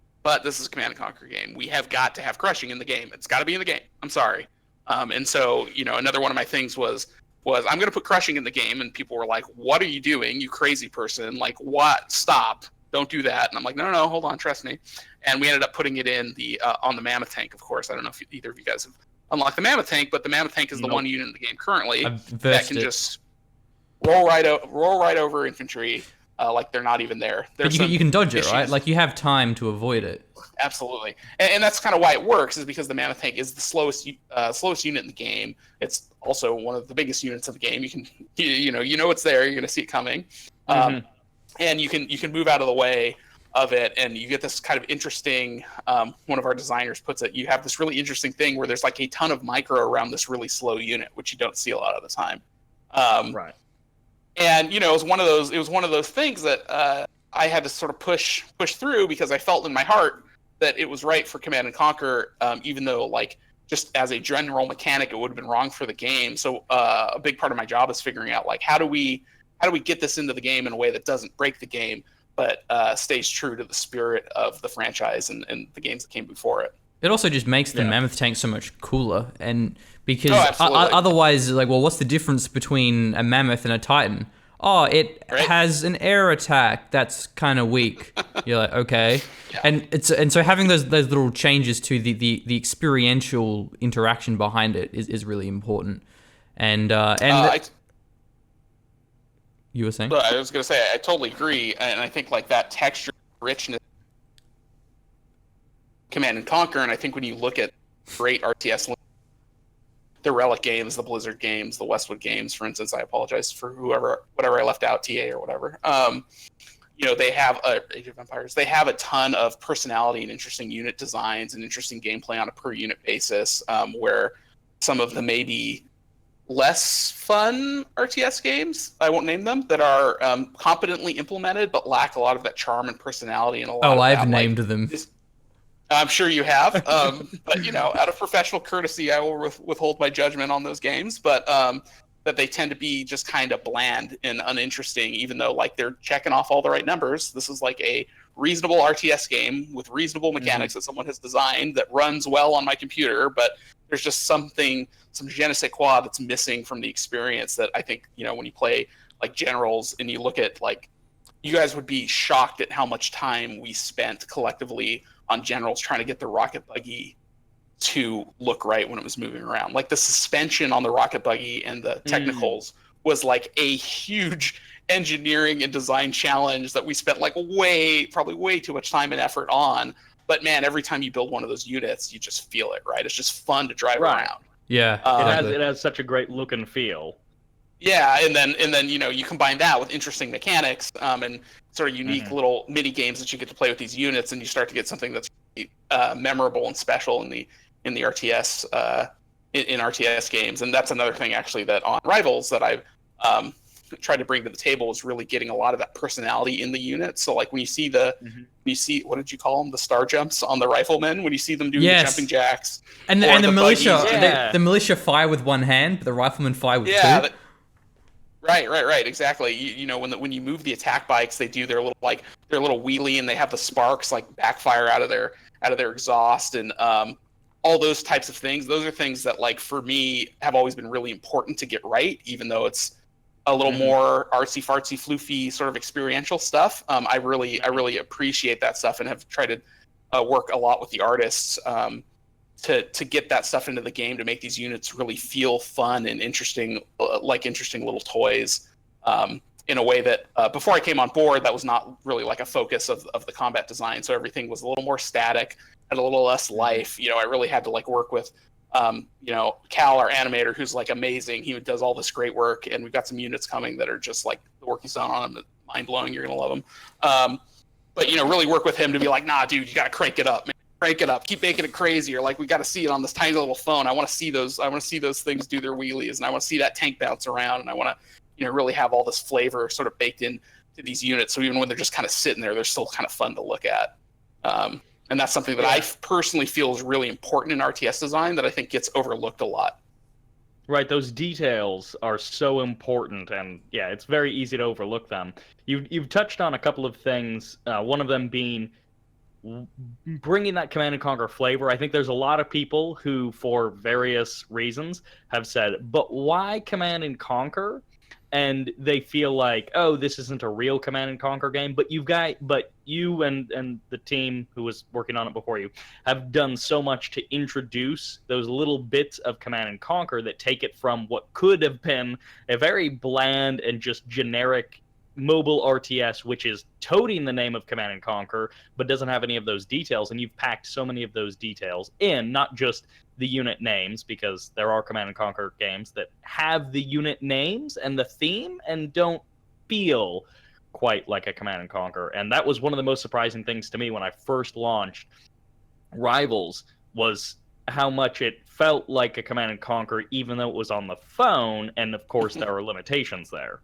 this is a Command & Conquer game. We have got to have crushing in the game. It's got to be in the game. I'm sorry. And so, another one of my things was I'm going to put crushing in the game, and people were like, "What are you doing, you crazy person? Like, what? Stop! Don't do that!" And I'm like, "No, hold on, trust me." And we ended up putting it in the on the Mammoth tank. Of course, I don't know if either of you guys have unlock the Mammoth tank, but the Mammoth tank is the one unit in the game currently that can just roll right over infantry like they're not even there. But you can dodge it, right? Like you have time to avoid it. Absolutely, and that's kind of why it works, is because the Mammoth tank is the slowest unit in the game. It's also one of the biggest units of the game. You can it's there. You're going to see it coming, and you can move out of the way of it, and you get this kind of interesting, one of our designers puts it, you have this really interesting thing where there's like a ton of micro around this really slow unit, which you don't see a lot of the time. And it was one of those things that I had to sort of push through, because I felt in my heart that it was right for Command & Conquer, even though like just as a general mechanic it would have been wrong for the game. So a big part of my job is figuring out like how do we get this into the game in a way that doesn't break the game, but stays true to the spirit of the franchise and the games that came before it. It also just makes the Mammoth tank so much cooler, and because absolutely. otherwise, like, well, what's the difference between a Mammoth and a Titan? Oh, it has an air attack that's kind of weak. You're like, okay, and so having those little changes to the experiential interaction behind it is really important, and you were saying? I was going to say I totally agree, and I think like that texture richness, Command and Conquer, and I think when you look at great RTS, the Relic games, the Blizzard games, the Westwood games, for instance, I apologize for whatever I left out, TA or whatever. They have Age of Empires. They have a ton of personality and interesting unit designs and interesting gameplay on a per unit basis, where some of the maybe less fun RTS games, I won't name them, that are competently implemented but lack a lot of that charm and personality and a lot of I've that, named them. I'm sure you have, but out of professional courtesy, I will withhold my judgment on those games. But that they tend to be just kind of bland and uninteresting, even though like they're checking off all the right numbers. This is like a reasonable RTS game with reasonable mechanics that someone has designed that runs well on my computer. But there's just some je ne sais quoi that's missing from the experience that I think when you play like Generals and you look at like, you guys would be shocked at how much time we spent collectively on Generals trying to get the rocket buggy to look right when it was moving around. Like the suspension on the rocket buggy and the technicals was like a huge engineering and design challenge that we spent like probably way too much time and effort on. But man, every time you build one of those units, you just feel it, right? It's just fun to drive around. Yeah, it has such a great look and feel. Yeah, and then you combine that with interesting mechanics and sort of unique little mini games that you get to play with these units, and you start to get something that's memorable and special in the RTS in RTS games. And that's another thing actually that on Rivals that I've tried to bring to the table is really getting a lot of that personality in the unit. So like when you see you see, what did you call them, the star jumps on the riflemen, when you see them doing the jumping jacks, and the militia, buggies, the militia fire with one hand, but the riflemen fire with two. Right, exactly. When you move the attack bikes, they do their little wheelie, and they have the sparks like backfire out of their exhaust, and all those types of things. Those are things that, like, for me, have always been really important to get right, even though it's a little more artsy fartsy floofy sort of experiential stuff. I really appreciate that stuff and have tried to work a lot with the artists to get that stuff into the game, to make these units really feel fun and interesting, like interesting little toys, in a way that before I came on board, that was not really like a focus of the combat design. So everything was a little more static, had a little less life. I really had to like work with Cal, our animator, who's like amazing. He does all this great work, and we've got some units coming that are just like the work he's done on them, mind blowing. You're gonna love them. But really work with him to be like, nah, dude, you gotta crank it up, man. Crank it up, keep making it crazier. Like, we got to see it on this tiny little phone. I want to see those things do their wheelies, and I want to see that tank bounce around, and I want to really have all this flavor sort of baked in to these units, so even when they're just kind of sitting there, they're still kind of fun to look at. And that's something that I personally feel is really important in RTS design that I think gets overlooked a lot. Right, those details are so important, and it's very easy to overlook them. You've touched on a couple of things, one of them being bringing that Command and Conquer flavor. I think there's a lot of people who, for various reasons, have said, but why Command and Conquer? And they feel like, oh, this isn't a real Command and Conquer game. But you and the team who was working on it before you have done so much to introduce those little bits of Command and Conquer that take it from what could have been a very bland and just generic mobile RTS, which is toting the name of Command and Conquer, but doesn't have any of those details. And you've packed so many of those details in, not just the unit names, because there are Command and Conquer games that have the unit names and the theme and don't feel quite like a Command and Conquer. And that was one of the most surprising things to me when I first launched Rivals, was how much it felt like a Command and Conquer, even though it was on the phone. And of course, there are limitations there.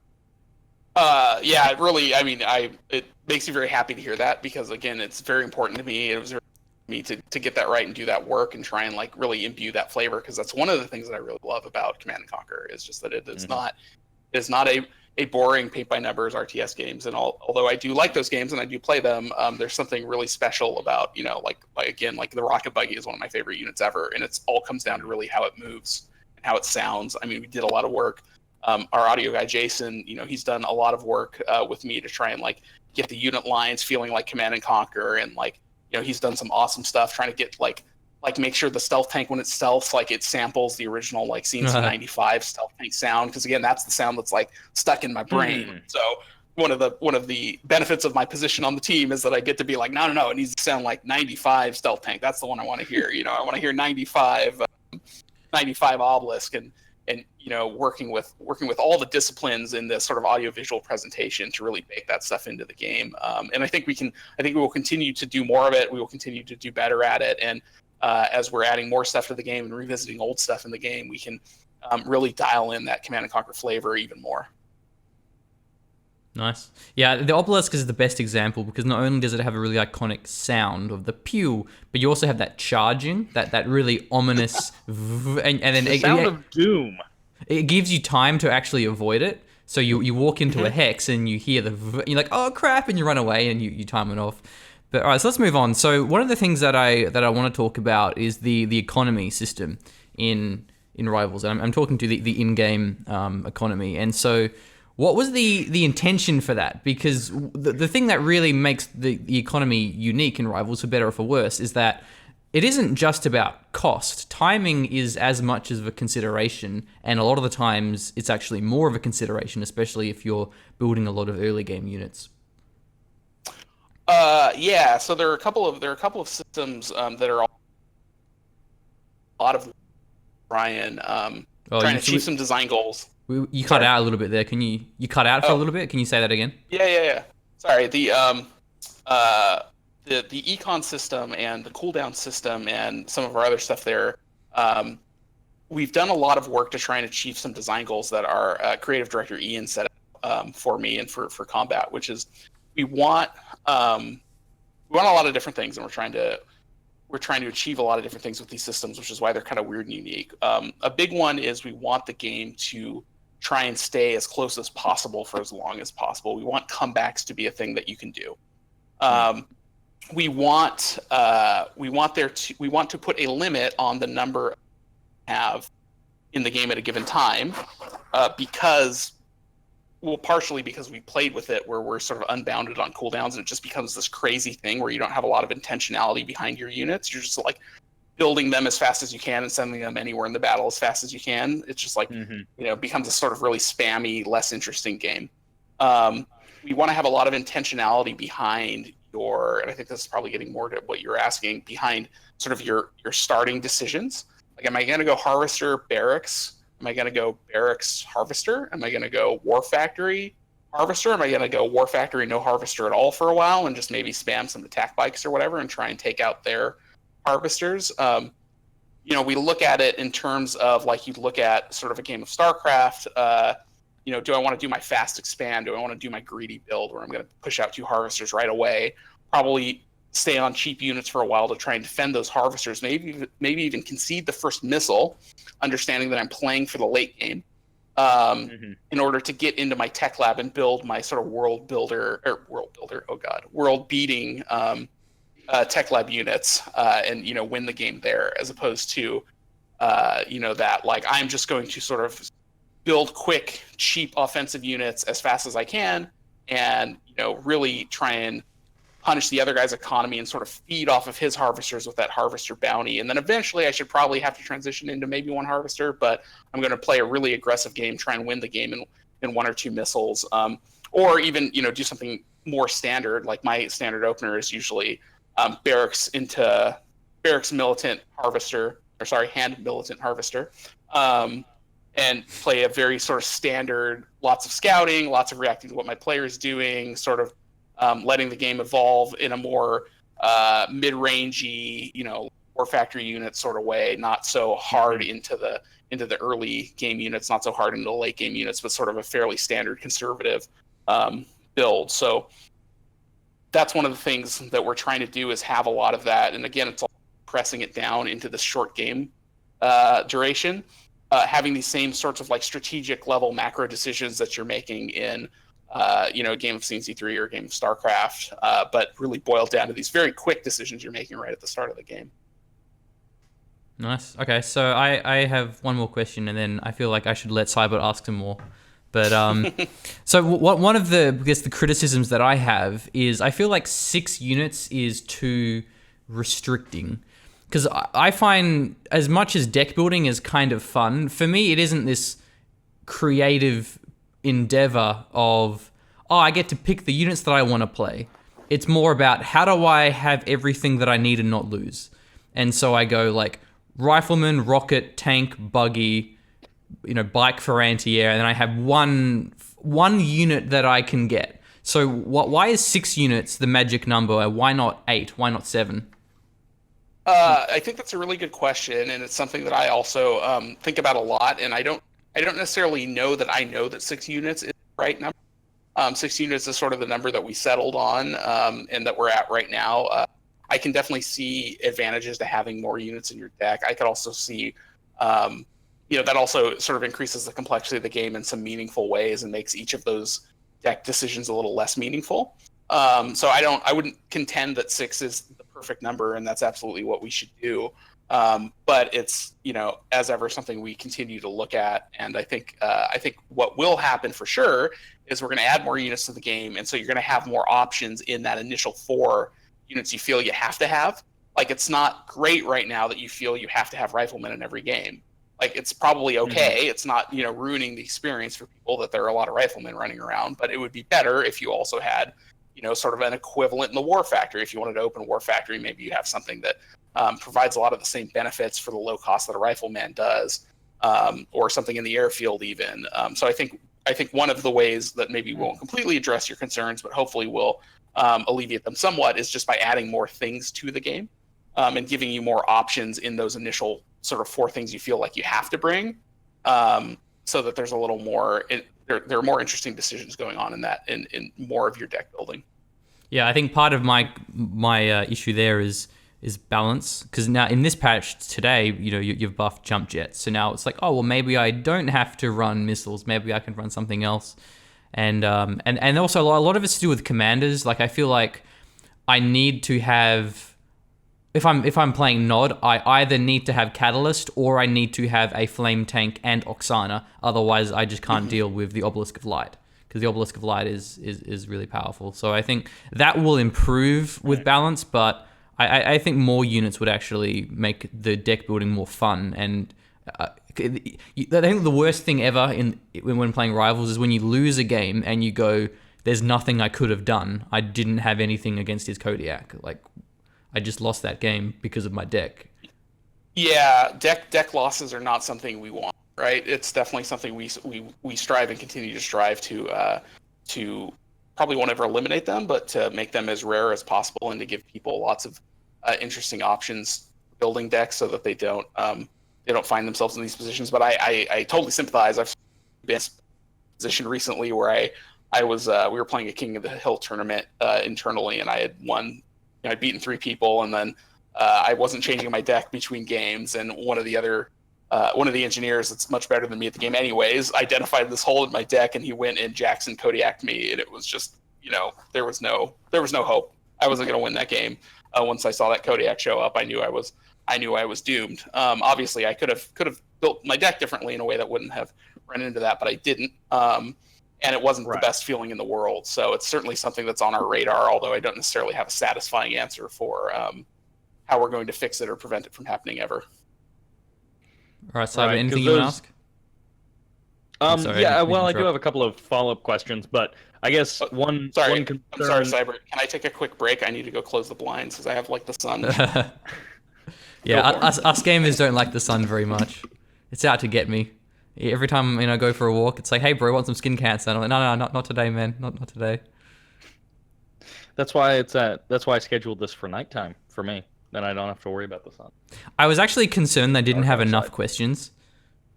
It really, it makes me very happy to hear that, because again, it's very important to me. It was very important to me to get that right and do that work and try and like really imbue that flavor, because that's one of the things that I really love about Command and Conquer, is just that it is not a boring paint by numbers RTS games. And although I do like those games and I do play them, there's something really special about, like again, like the rocket buggy is one of my favorite units ever, and it's all comes down to really how it moves and how it sounds. I mean, we did a lot of work. Our audio guy Jason, he's done a lot of work with me to try and like get the unit lines feeling like Command and Conquer, and like he's done some awesome stuff trying to get like make sure the stealth tank when it stealths, like it samples the original like CNC 95 stealth tank sound, because again that's the sound that's like stuck in my brain. So one of the benefits of my position on the team is that I get to be like, no, it needs to sound like 95 stealth tank. That's the one I want to hear. I want to hear 95 obelisk, and working with all the disciplines in this sort of audiovisual presentation to really bake that stuff into the game. And I think we will continue to do more of it. We will continue to do better at it. And as we're adding more stuff to the game and revisiting old stuff in the game, we can really dial in that Command and Conquer flavor even more. Nice. Yeah, the obelisk is the best example because not only does it have a really iconic sound of the pew, but you also have that charging, that really ominous and then the sound of doom. It gives you time to actually avoid it. So you walk into a hex and you hear and you're like, oh crap, and you run away and you time it off. But all right, so let's move on. So one of the things that I want to talk about is the economy system in Rivals. And I'm talking to the in-game economy. And so what was the intention for that? Because the thing that really makes the economy unique in Rivals, for better or for worse, is that it isn't just about cost. Timing is as much of a consideration, and a lot of the times it's actually more of a consideration, especially if you're building a lot of early game units. Yeah. So there are a couple of systems that are a lot of Brian trying to achieve some design goals. You cut out a little bit there. Can you cut out for a little bit? Can you say that again? Yeah. Sorry. The econ system and the cooldown system and some of our other stuff there. We've done a lot of work to try and achieve some design goals that our creative director Ian set up for me and for combat, which is we want a lot of different things, and we're trying to achieve a lot of different things with these systems, which is why they're kind of weird and unique. A big one is we want the game to try and stay as close as possible for as long as possible. We want comebacks to be a thing that you can do. We want to put a limit on the number we have in the game at a given time, partially because we played with it where we're sort of unbounded on cooldowns, and it just becomes this crazy thing where you don't have a lot of intentionality behind your units. You're just like building them as fast as you can and sending them anywhere in the battle as fast as you can. It's just like, becomes a sort of really spammy, less interesting game. We want to have a lot of intentionality behind and I think this is probably getting more to what you're asking, behind sort of your starting decisions. Like, am I going to go Harvester Barracks? Am I going to go Barracks Harvester? Am I going to go War Factory Harvester? Am I going to go War Factory no Harvester at all for a while and just maybe spam some attack bikes or whatever and try and take out their Harvesters? We look at it in terms of like you look at sort of a game of StarCraft. Do I want to do my fast expand? Do I want to do my greedy build where I'm going to push out 2 Harvesters right away? Probably stay on cheap units for a while to try and defend those Harvesters. Maybe even concede the first missile, understanding that I'm playing for the late game, in order to get into my tech lab and build my sort of world beating tech lab units, and win the game there, as opposed to that like I'm just going to sort of build quick, cheap offensive units as fast as I can, and really try and punish the other guy's economy and sort of feed off of his Harvesters with that Harvester bounty. And then eventually I should probably have to transition into maybe 1 Harvester, but I'm going to play a really aggressive game, try and win the game in 1 or 2 missiles, or even do something more standard. Like my standard opener is usually Barracks Militant Harvester, Hand Militant Harvester. And play a very sort of standard, lots of scouting, lots of reacting to what my player is doing, sort of letting the game evolve in a more mid-rangey, War Factory unit sort of way, not so hard into the early game units, not so hard into the late game units, but sort of a fairly standard conservative build. So that's one of the things that we're trying to do, is have a lot of that. And again, it's all pressing it down into the short game duration. having these same sorts of like strategic level macro decisions that you're making in a game of CNC3 or a game of StarCraft, but really boiled down to these very quick decisions you're making right at the start of the game. Nice. Okay, so I have one more question, and then I feel like I should let Sybert ask some more. But so one of the, I guess, the criticisms that I have is I feel like 6 units is too restricting. Because I find as much as deck building is kind of fun, for me it isn't this creative endeavor of, I get to pick the units that I want to play. It's more about how do I have everything that I need and not lose. And so I go like rifleman, rocket, tank, buggy, bike for anti-air, and then I have one unit that I can get. So why is 6 units the magic number? Why not 8? Why not 7? I think that's a really good question, and it's something that I also think about a lot. And I don't necessarily know that I know that 6 units is the right number. 6 units is sort of the number that we settled on, and that we're at right now. I can definitely see advantages to having more units in your deck. I could also see, that also sort of increases the complexity of the game in some meaningful ways and makes each of those deck decisions a little less meaningful. So I wouldn't contend that 6 is the perfect number, and that's absolutely what we should do. But it's, as ever, something we continue to look at. And I think what will happen for sure is we're going to add more units to the game. And so you're going to have more options in that initial 4 units you feel you have to have. Like, it's not great right now that you feel you have to have riflemen in every game. Like, it's probably okay. Mm-hmm. It's not, ruining the experience for people that there are a lot of riflemen running around, but it would be better if you also had, sort of an equivalent in the War Factory. If you wanted to open War Factory, maybe you have something that provides a lot of the same benefits for the low cost that a rifleman does, or something in the airfield even. So I think one of the ways that maybe won't completely address your concerns, but hopefully will alleviate them somewhat, is just by adding more things to the game, and giving you more options in those initial sort of 4 things you feel like you have to bring, so that there's a little more. There are more interesting decisions going on in that, in more of your deck building. Yeah, I think part of my issue there is balance, because now in this patch today, you've buffed jump jets, so now it's like, maybe I don't have to run missiles, maybe I can run something else, and also a lot of it's to do with commanders. Like, I feel like I need to have, if I'm playing Nod, I either need to have Catalyst or I need to have a Flame Tank and Oksana. Otherwise, I just can't deal with the Obelisk of Light, because the Obelisk of Light is really powerful. So I think that will improve with balance, but I think more units would actually make the deck building more fun. And I think the worst thing ever when playing Rivals is when you lose a game and you go, "There's nothing I could have done. I didn't have anything against his Kodiak." Like, I just lost that game because of my deck. Yeah, deck losses are not something we want, right? It's definitely something we strive and continue to strive to probably won't ever eliminate them, but to make them as rare as possible and to give people lots of interesting options building decks so that they don't find themselves in these positions. But I totally sympathize. I've been in a position recently where we were playing a King of the Hill tournament internally, and I had won. I'd beaten 3 people, and then I wasn't changing my deck between games, and one of the engineers that's much better than me at the game anyways identified this hole in my deck, and he went and Jackson Kodiak'd me, and it was just, there was no hope. I wasn't going to win that game. Once I saw that Kodiak show up, I knew I was doomed. Obviously, I could have built my deck differently in a way that wouldn't have run into that, but I didn't. And it wasn't the best feeling in the world. So it's certainly something that's on our radar, although I don't necessarily have a satisfying answer for how we're going to fix it or prevent it from happening ever. All right, Sybert, anything you want to ask? I do have a couple of follow-up questions, but I guess one concern... I'm sorry, Sybert. Can I take a quick break? I need to go close the blinds because I have, the sun. Yeah, us gamers don't like the sun very much. It's out to get me. Every time I go for a walk, it's like, "Hey, bro, want some skin cancer?" And I'm like, "No, not today, man. Not today." That's why I scheduled this for nighttime for me. Then I don't have to worry about the sun. I was actually concerned they didn't have enough questions,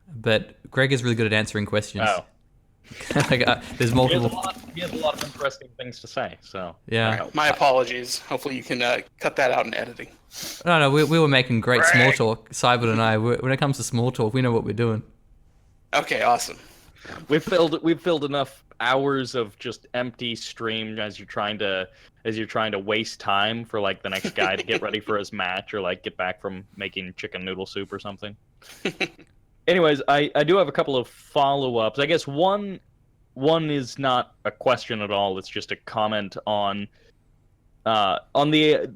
but Greg is really good at answering questions. Oh. There's multiple. He has a lot of interesting things to say. So yeah. Right, my apologies. Hopefully you can cut that out in editing. No, we were making great small talk, Sybert and I. When it comes to small talk, we know what we're doing. Okay, awesome. We've filled enough hours of just empty stream as you're trying to waste time for like the next guy to get ready for his match or like get back from making chicken noodle soup or something. Anyways, I do have a couple of follow-ups. I guess one is not a question at all. It's just a comment on the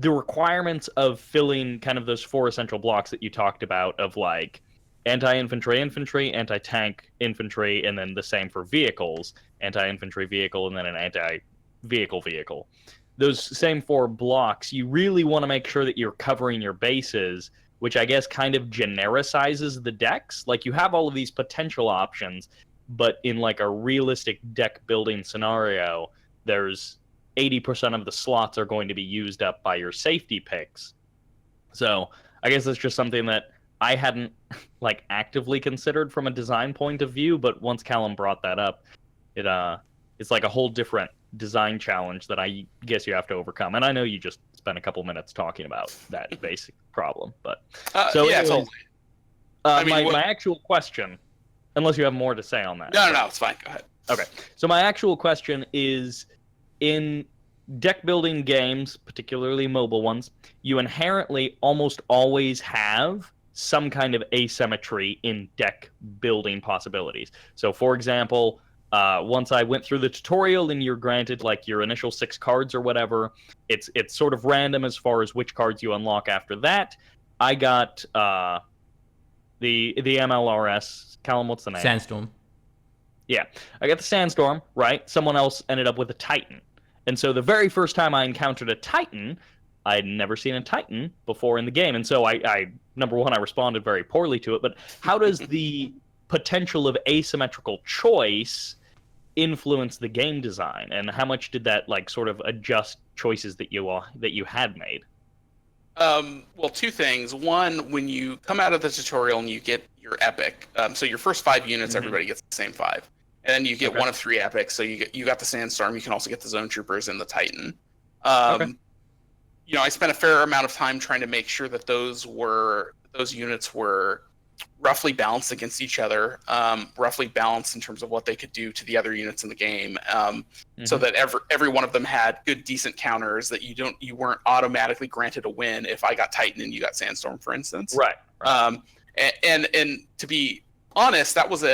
requirements of filling kind of those 4 essential blocks that you talked about of like anti-infantry infantry, anti-tank infantry, and then the same for vehicles, anti-infantry vehicle, and then an anti-vehicle vehicle. Those same 4 blocks, you really want to make sure that you're covering your bases, which I guess kind of genericizes the decks. Like you have all of these potential options, but in like a realistic deck building scenario, there's 80% of the slots are going to be used up by your safety picks. So I guess that's just something that I hadn't like actively considered from a design point of view, but once Callum brought that up, it's like a whole different design challenge that I guess you have to overcome. And I know you just spent a couple minutes talking about that basic problem, but so yeah, anyways, totally. I mean, my actual question, unless you have more to say on that. No, it's fine. Go ahead. Okay, so my actual question is, in deck building games, particularly mobile ones, you inherently almost always have some kind of asymmetry in deck building possibilities. So for example, once I went through the tutorial and you're granted like your initial 6 cards or whatever, it's sort of random as far as which cards you unlock after that. I got the MLRS. Callum, what's the name? Sandstorm. Yeah, I got the Sandstorm, right? Someone else ended up with a Titan. And so the very first time I encountered a Titan, I had never seen a Titan before in the game. And so I number one, I responded very poorly to it. But how does the potential of asymmetrical choice influence the game design? And how much did that like sort of adjust choices that you had made? Well, 2 things. One, when you come out of the tutorial and you get your epic, so your first 5 units, everybody gets the same 5. And then you get one of 3 epics. So you got the Sandstorm. You can also get the Zone Troopers and the Titan. You know, I spent a fair amount of time trying to make sure that those units were roughly balanced against each other, roughly balanced in terms of what they could do to the other units in the game, so that every one of them had good, decent counters. That you weren't automatically granted a win if I got Titan and you got Sandstorm, for instance. Right. And to be honest, that was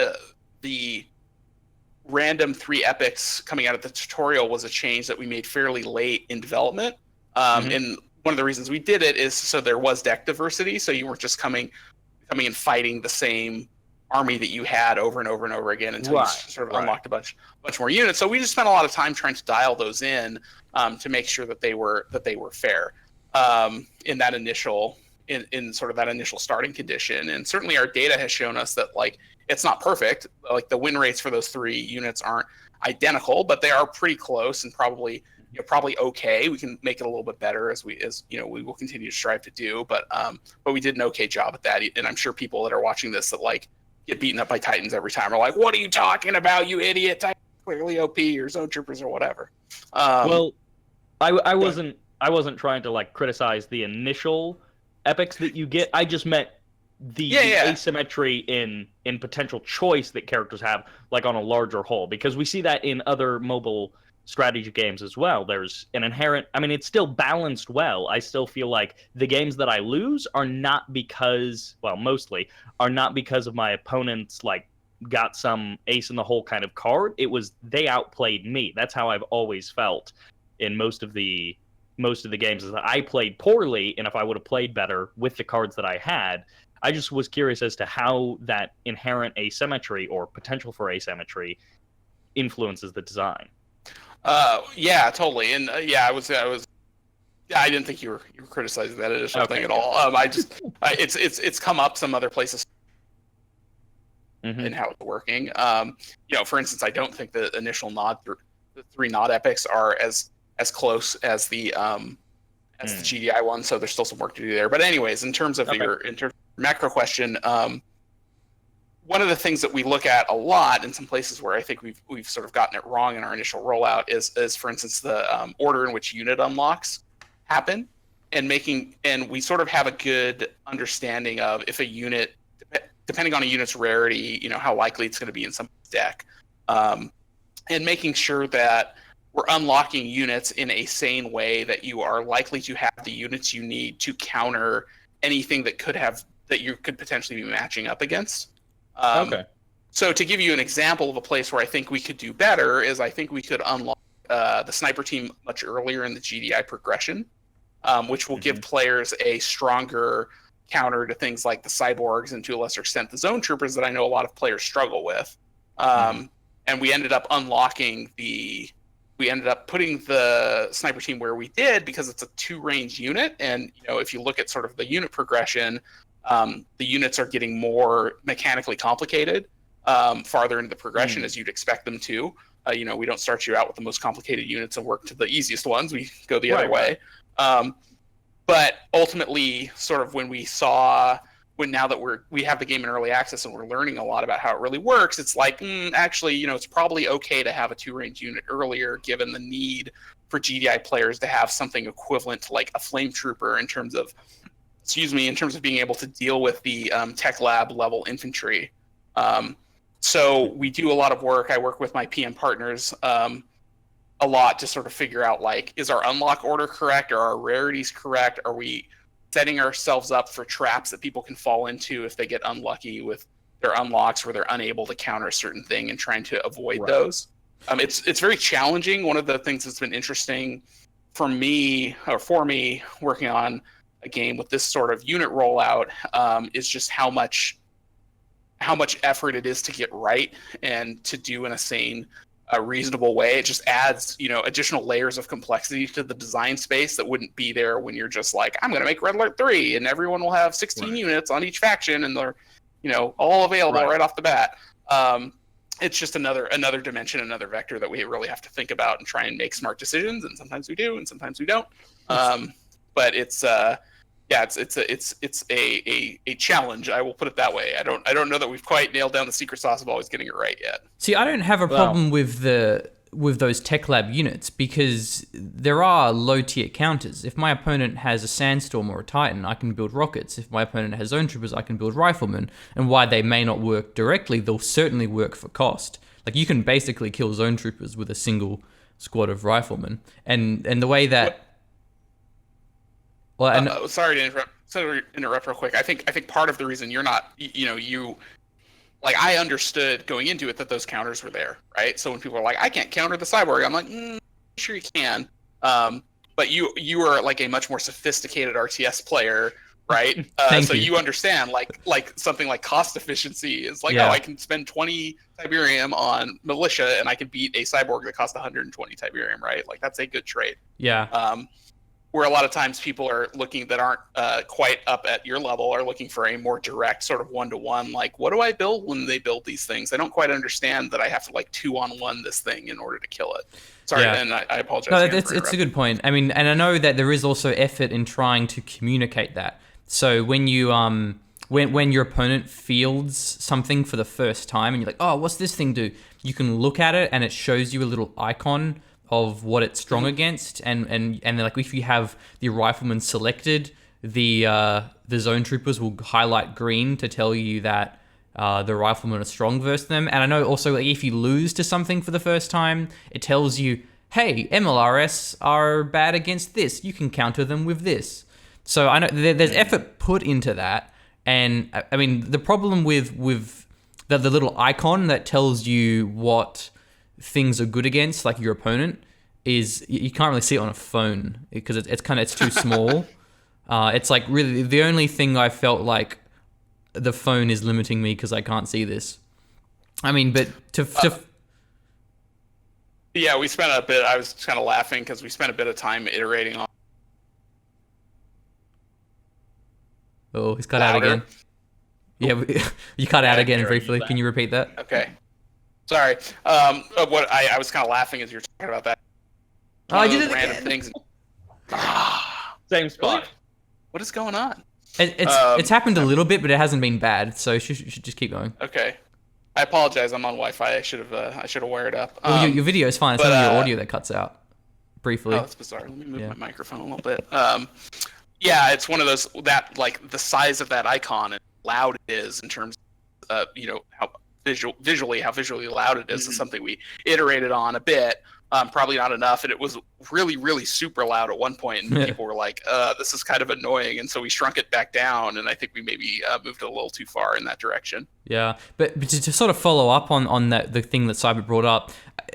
the random 3 epics coming out of the tutorial was a change that we made fairly late in development. And one of the reasons we did it is so there was deck diversity, so you weren't just coming and fighting the same army that you had over and over and over again until you sort of unlocked a bunch more units. So we just spent a lot of time trying to dial those in to make sure that they were fair in that initial in sort of that initial starting condition. And certainly our data has shown us that like it's not perfect. Like the win rates for those 3 units aren't identical, but they are pretty close and probably okay. We can make it a little bit better as we will continue to strive to do. But we did an okay job at that. And I'm sure people that are watching this that like get beaten up by Titans every time are like, "What are you talking about, you idiot? Titans clearly OP or Zone Troopers or whatever." Well, I wasn't trying to like criticize the initial epics that you get. I just meant the asymmetry in potential choice that characters have, like on a larger whole, because we see that in other mobile strategy games as well. There's an inherent, I mean, it's still balanced well. I still feel like the games that I lose are not because, well, mostly are not because of my opponents like got some ace in the hole kind of card. It was they outplayed me. That's how I've always felt in most of the games, is that I played poorly, and if I would have played better with the cards that I had, I just was curious as to how that inherent asymmetry or potential for asymmetry influences the design. Yeah, totally. And I didn't think you were criticizing that initial thing at all. It's come up some other places in how it's working. For instance, I don't think the initial the 3 nod epics are as close as the GDI one, so there's still some work to do there. But anyways, in terms of your macro question, one of the things that we look at a lot in some places where I think we've sort of gotten it wrong in our initial rollout is for instance the order in which unit unlocks happen, and we sort of have a good understanding of if a unit, depending on a unit's rarity, how likely it's going to be in some deck, and making sure that we're unlocking units in a sane way that you are likely to have the units you need to counter anything that you could potentially be matching up against. Okay. So to give you an example of a place where I think we could do better is I think we could unlock the sniper team much earlier in the GDI progression, which will give players a stronger counter to things like the cyborgs and to a lesser extent the zone troopers that I know a lot of players struggle with. And we ended up putting the sniper team where we did because it's a 2-range unit. And, if you look at sort of the unit progression, the units are getting more mechanically complicated farther into the progression as you'd expect them to. We don't start you out with the most complicated units and work to the easiest ones. We go the other way. But ultimately, sort of now that we have the game in early access and we're learning a lot about how it really works, it's like, actually, it's probably okay to have a 2-range unit earlier, given the need for GDI players to have something equivalent to like a flame trooper in terms of being able to deal with the tech lab level infantry. So we do a lot of work. I work with my PM partners a lot to sort of figure out, like, is our unlock order correct? Are our rarities correct? Are we setting ourselves up for traps that people can fall into if they get unlucky with their unlocks where they're unable to counter a certain thing and trying to avoid those? It's very challenging. One of the things that's been interesting for me working on a game with this sort of unit rollout is just how much effort it is to get right and to do in a sane, reasonable way. It just adds, additional layers of complexity to the design space that wouldn't be there when you're just like, I'm going to make Red Alert 3 and everyone will have 16 units on each faction and they're, all available right off the bat. It's just another dimension, another vector that we really have to think about and try and make smart decisions. And sometimes we do, and sometimes we don't. But it's a challenge. I will put it that way. I don't know that we've quite nailed down the secret sauce of always getting it right yet. See, I don't have a problem with those tech lab units because there are low tier counters. If my opponent has a sandstorm or a titan, I can build rockets. If my opponent has zone troopers, I can build riflemen. And while they may not work directly, they'll certainly work for cost. Like, you can basically kill zone troopers with a single squad of riflemen. And the way that sorry to interrupt real quick. I think part of the reason you're not, I understood going into it that those counters were there, right? So when people are like, I can't counter the cyborg, I'm like, sure you can. But you are like a much more sophisticated RTS player, right? So you understand like something like cost efficiency is like, I can spend 20 Tiberium on militia and I can beat a cyborg that costs 120 Tiberium, right? Like, that's a good trade. Yeah. Where a lot of times people are looking that aren't quite up at your level are looking for a more direct sort of one-to-one, like, what do I build when they build these things? They don't quite understand that I have to like 2-on-1 this thing in order to kill it. Sorry, and I apologize. No, it's a good point. I mean, and I know that there is also effort in trying to communicate that. So when you when your opponent fields something for the first time and you're like, oh, what's this thing do? You can look at it and it shows you a little icon of what it's strong against, and then like if you have the rifleman selected, the zone troopers will highlight green to tell you that the riflemen are strong versus them. And I know also, like, if you lose to something for the first time, it tells you, hey, MLRS are bad against this. You can counter them with this. So I know there's effort put into that, and I mean the problem with the little icon that tells you what things are good against, like your opponent, is you can't really see it on a phone because it's too small. It's like really the only thing I felt like the phone is limiting me because I can't see this. I mean, but yeah, we spent a bit. I was kind of laughing because we spent a bit of time iterating on. Oh, he's cut out again. Yeah, you cut out again briefly. Can you repeat that? Okay. Sorry. What I was kind of laughing as you were talking about that. I did it random again. Things. Same spot. Really? What is going on? It's happened a little bit, but it hasn't been bad. So you should just keep going. Okay. I apologize. I'm on Wi-Fi. I should have wired up. Well, your video is fine. It's only your audio that cuts out briefly. Oh, that's bizarre. Let me move my microphone a little bit. Yeah, it's one of those that like the size of that icon and loud it is in terms of how visually loud it is something we iterated on a bit. Probably not enough, and it was really, really super loud at one point, and people were like, this is kind of annoying, and so we shrunk it back down, and I think we maybe moved it a little too far in that direction. Yeah, but to sort of follow up on that, the thing that Sybert brought up,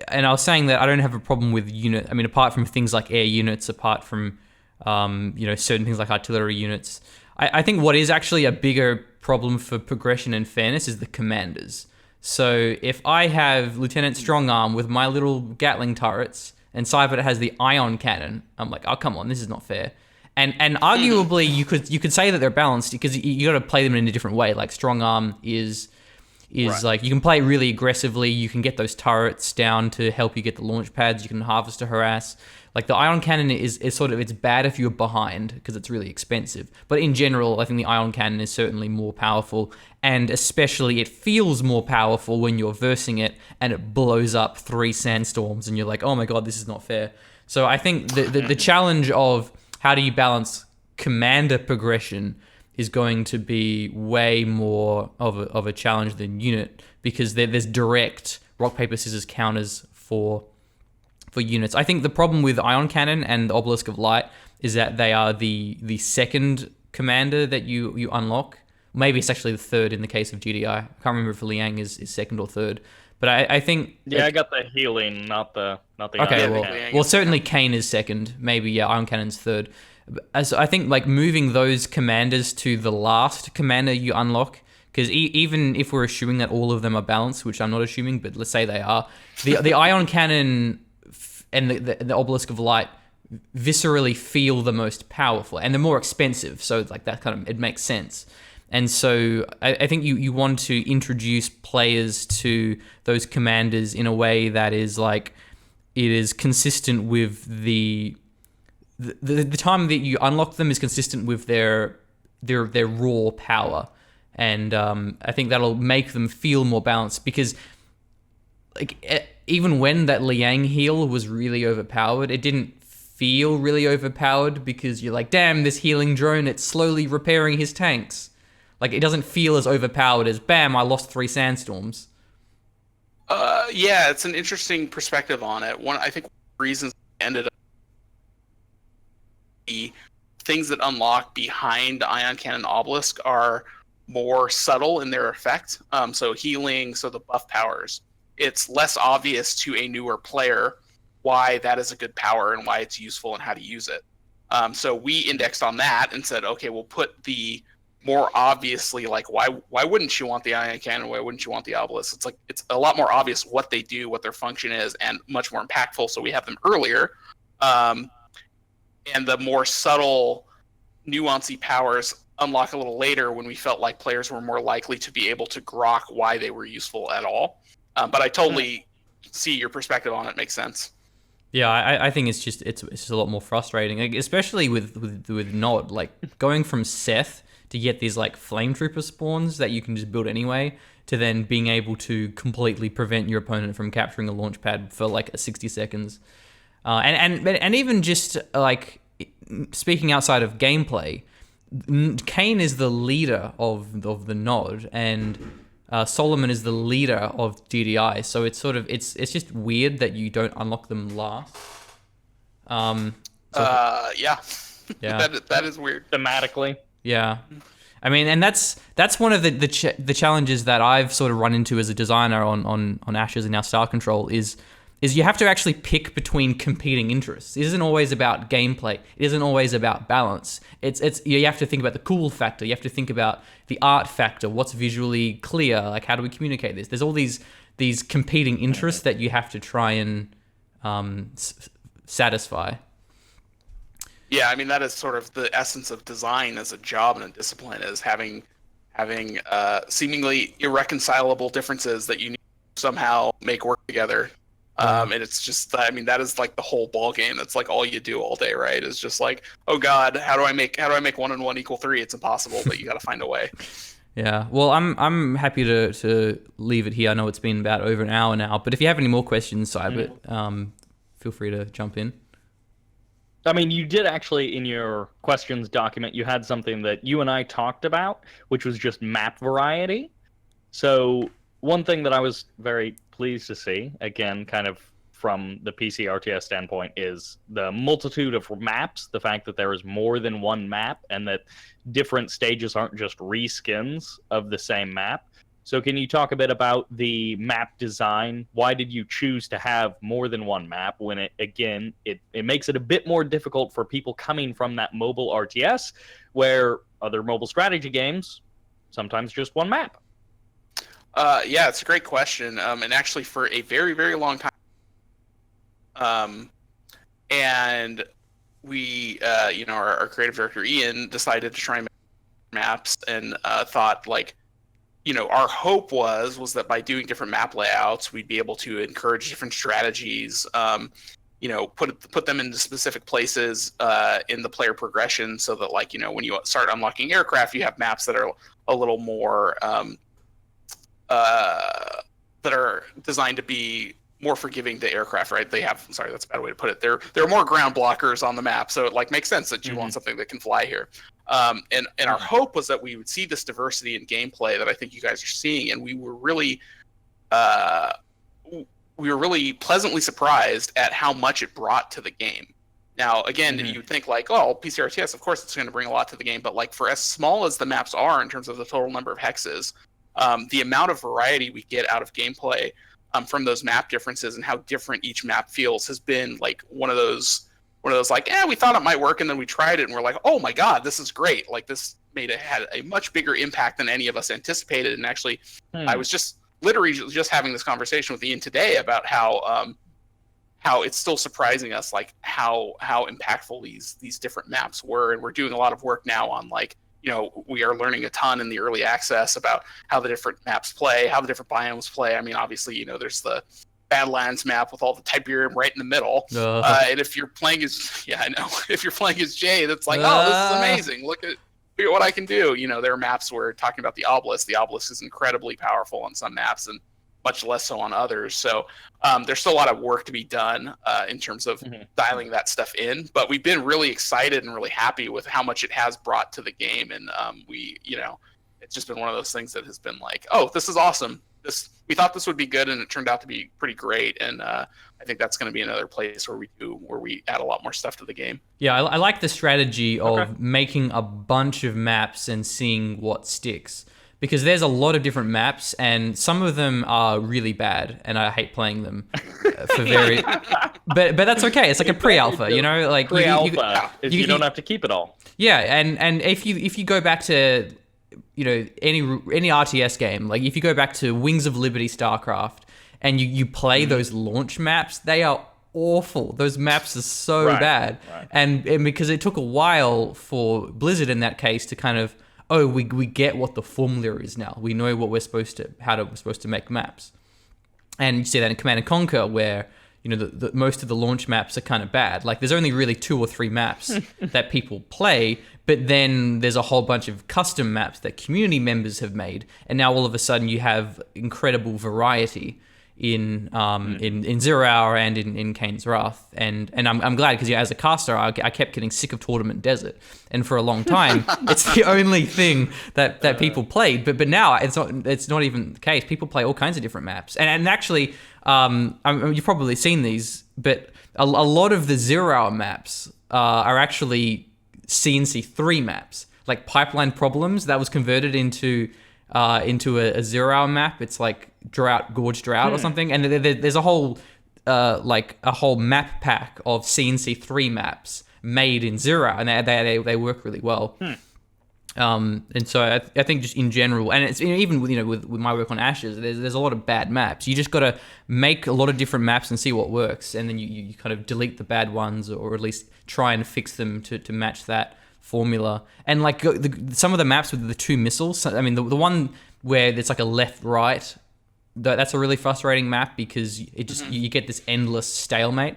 and I was saying that I don't have a problem with unit. I mean, apart from things like air units, apart from certain things like artillery units, I think what is actually a bigger problem for progression and fairness is the commanders. So if I have Lieutenant Strongarm with my little Gatling turrets and Sybert has the ion cannon, I'm like, oh, come on, this is not fair. And arguably you could say that they're balanced because you got to play them in a different way. Like Strongarm is right. Like you can play really aggressively. You can get those turrets down to help you get the launch pads. You can harvest to harass. Like the ion cannon is sort of, it's bad if you're behind because it's really expensive. But in general, I think the ion cannon is certainly more powerful, and especially it feels more powerful when you're versing it and it blows up 3 sandstorms and you're like, oh my god, this is not fair. So I think the challenge of how do you balance commander progression is going to be way more of a challenge than unit, because there's direct rock paper scissors counters for units. I think the problem with Ion Cannon and the Obelisk of Light is that they are the second commander that you unlock. Maybe it's actually the third in the case of GDI. I can't remember if Liang is second or third. But I think... Yeah, I got the healing, not the okay, well, certainly Kane is second. Maybe, Ion Cannon's third. As I think like moving those commanders to the last commander you unlock, because even if we're assuming that all of them are balanced, which I'm not assuming, but let's say they are, the Ion Cannon and the Obelisk of Light viscerally feel the most powerful, and they're more expensive, so like that kind of, it makes sense. And so I think you want to introduce players to those commanders in a way that is like, it is consistent with the time that you unlock them is consistent with their raw power. And I think that'll make them feel more balanced, because like even when that Liang heal was really overpowered, it didn't feel really overpowered because you're like, damn, this healing drone, it's slowly repairing his tanks. Like, it doesn't feel as overpowered as, bam, I lost 3 sandstorms. Yeah, it's an interesting perspective on it. I think reasons ended up the things that unlock behind Ion Cannon Obelisk are more subtle in their effect. So healing, so the buff powers. It's less obvious to a newer player why that is a good power and why it's useful and how to use it. So we indexed on that and said, okay, we'll put the more obviously, like, why wouldn't you want the Ion Cannon? Why wouldn't you want the Obelisk? It's like, it's a lot more obvious what they do, what their function is, and much more impactful. So we have them earlier. And the more subtle, nuancy powers unlock a little later when we felt like players were more likely to be able to grok why they were useful at all. But I totally see your perspective on it. Makes sense. Yeah, I think it's just a lot more frustrating, like, especially with Nod, like going from Seth to get these like flame trooper spawns that you can just build anyway, to then being able to completely prevent your opponent from capturing a launch pad for like 60 seconds. And even just like speaking outside of gameplay, Kane is the leader of the Nod, and Solomon is the leader of GDI. So it's sort of it's just weird that you don't unlock them last. Yeah. that is weird thematically. Yeah. I mean, and that's one of the challenges that I've sort of run into as a designer on Ashes and now Star Control is you have to actually pick between competing interests. It isn't always about gameplay. It isn't always about balance. It's you have to think about the cool factor. You have to think about the art factor. What's visually clear? Like, how do we communicate this? There's all these competing interests that you have to try and satisfy. Yeah, I mean, that is sort of the essence of design as a job and a discipline, is having seemingly irreconcilable differences that you need to somehow make work together. And it's just, I mean, that is like the whole ball game. That's like all you do all day, right? It's just like, oh God, how do I make 1 and 1 equal 3? It's impossible, but you got to find a way. Yeah, well, I'm happy to leave it here. I know it's been about over an hour now, but if you have any more questions, Sybert, feel free to jump in. I mean, you did actually, in your questions document, you had something that you and I talked about, which was just map variety. So one thing that I was very pleased to see, again, kind of from the PC RTS standpoint, is the multitude of maps, the fact that there is more than one map, and that different stages aren't just reskins of the same map. So can you talk a bit about the map design? Why did you choose to have more than one map when it makes it a bit more difficult for people coming from that mobile RTS, where other mobile strategy games, sometimes just one map? Yeah, it's a great question. And actually for a very, very long time, and we, our creative director, Ian, decided to try and make maps and thought like, our hope was that by doing different map layouts, we'd be able to encourage different strategies, put them into specific places in the player progression, so that like, when you start unlocking aircraft, you have maps that are a little more that are designed to be more forgiving to aircraft, right? Sorry, that's a bad way to put it. There are more ground blockers on the map, so it like makes sense that you want something that can fly here. And our hope was that we would see this diversity in gameplay that I think you guys are seeing, and we were really pleasantly surprised at how much it brought to the game. Now, again, you'd think like, oh, PCRTS, of course it's going to bring a lot to the game, but like for as small as the maps are in terms of the total number of hexes, the amount of variety we get out of gameplay from those map differences and how different each map feels has been like one of those like, we thought it might work, and then we tried it and we're like, oh my god, this is great. Like this had a much bigger impact than any of us anticipated. And actually, I was just literally just having this conversation with Ian today about how it's still surprising us like how impactful these different maps were. And we're doing a lot of work now on like, we are learning a ton in the early access about how the different maps play, how the different biomes play. I mean, obviously, there's the Badlands map with all the Tiberium right in the middle. And if you're playing as, if you're playing as Jay, that's like, oh, this is amazing. Look at what I can do. There are maps where talking about the obelisk. The obelisk is incredibly powerful on some maps and much less so on others. So there's still a lot of work to be done in terms of dialing that stuff in. But we've been really excited and really happy with how much it has brought to the game. And it's just been one of those things that has been like, oh, this is awesome. We thought this would be good, and it turned out to be pretty great. And I think that's going to be another place where we add a lot more stuff to the game. Yeah, I like the strategy of making a bunch of maps and seeing what sticks. Because there's a lot of different maps, and some of them are really bad, and I hate playing them for very. But that's okay. It's like a pre-alpha, like pre-alpha. You don't have to keep it all. Yeah, and if you go back to any RTS game, like if you go back to Wings of Liberty StarCraft, and you play those launch maps, they are awful. Those maps are so bad, and because it took a while for Blizzard in that case to kind of. Oh, we get what the formula is now. We know what we're supposed to make maps. And you see that in Command and Conquer, where the most of the launch maps are kind of bad. Like there's only really 2 or 3 maps that people play, but then there's a whole bunch of custom maps that community members have made, and now all of a sudden you have incredible variety in Zero Hour and in Kane's Wrath, and I'm glad, because as a caster I kept getting sick of Tournament Desert, and for a long time it's the only thing that people played, but now it's not even the case. People play all kinds of different maps, and actually you've probably seen these, but a lot of the Zero Hour maps are actually CNC3 maps, like Pipeline Problems that was converted into a Zero Hour map. It's like Gorge Drought or something, and there's a whole map pack of CNC3 maps made in Zero Hour, and they work really well. And so I think just in general, and it's even with my work on Ashes, there's a lot of bad maps. You just got to make a lot of different maps and see what works, and then you kind of delete the bad ones, or at least try and fix them to match that formula. And like some of the maps with the 2 missiles, I mean the one where there's like a left-right, that's a really frustrating map, because it just you get this endless stalemate.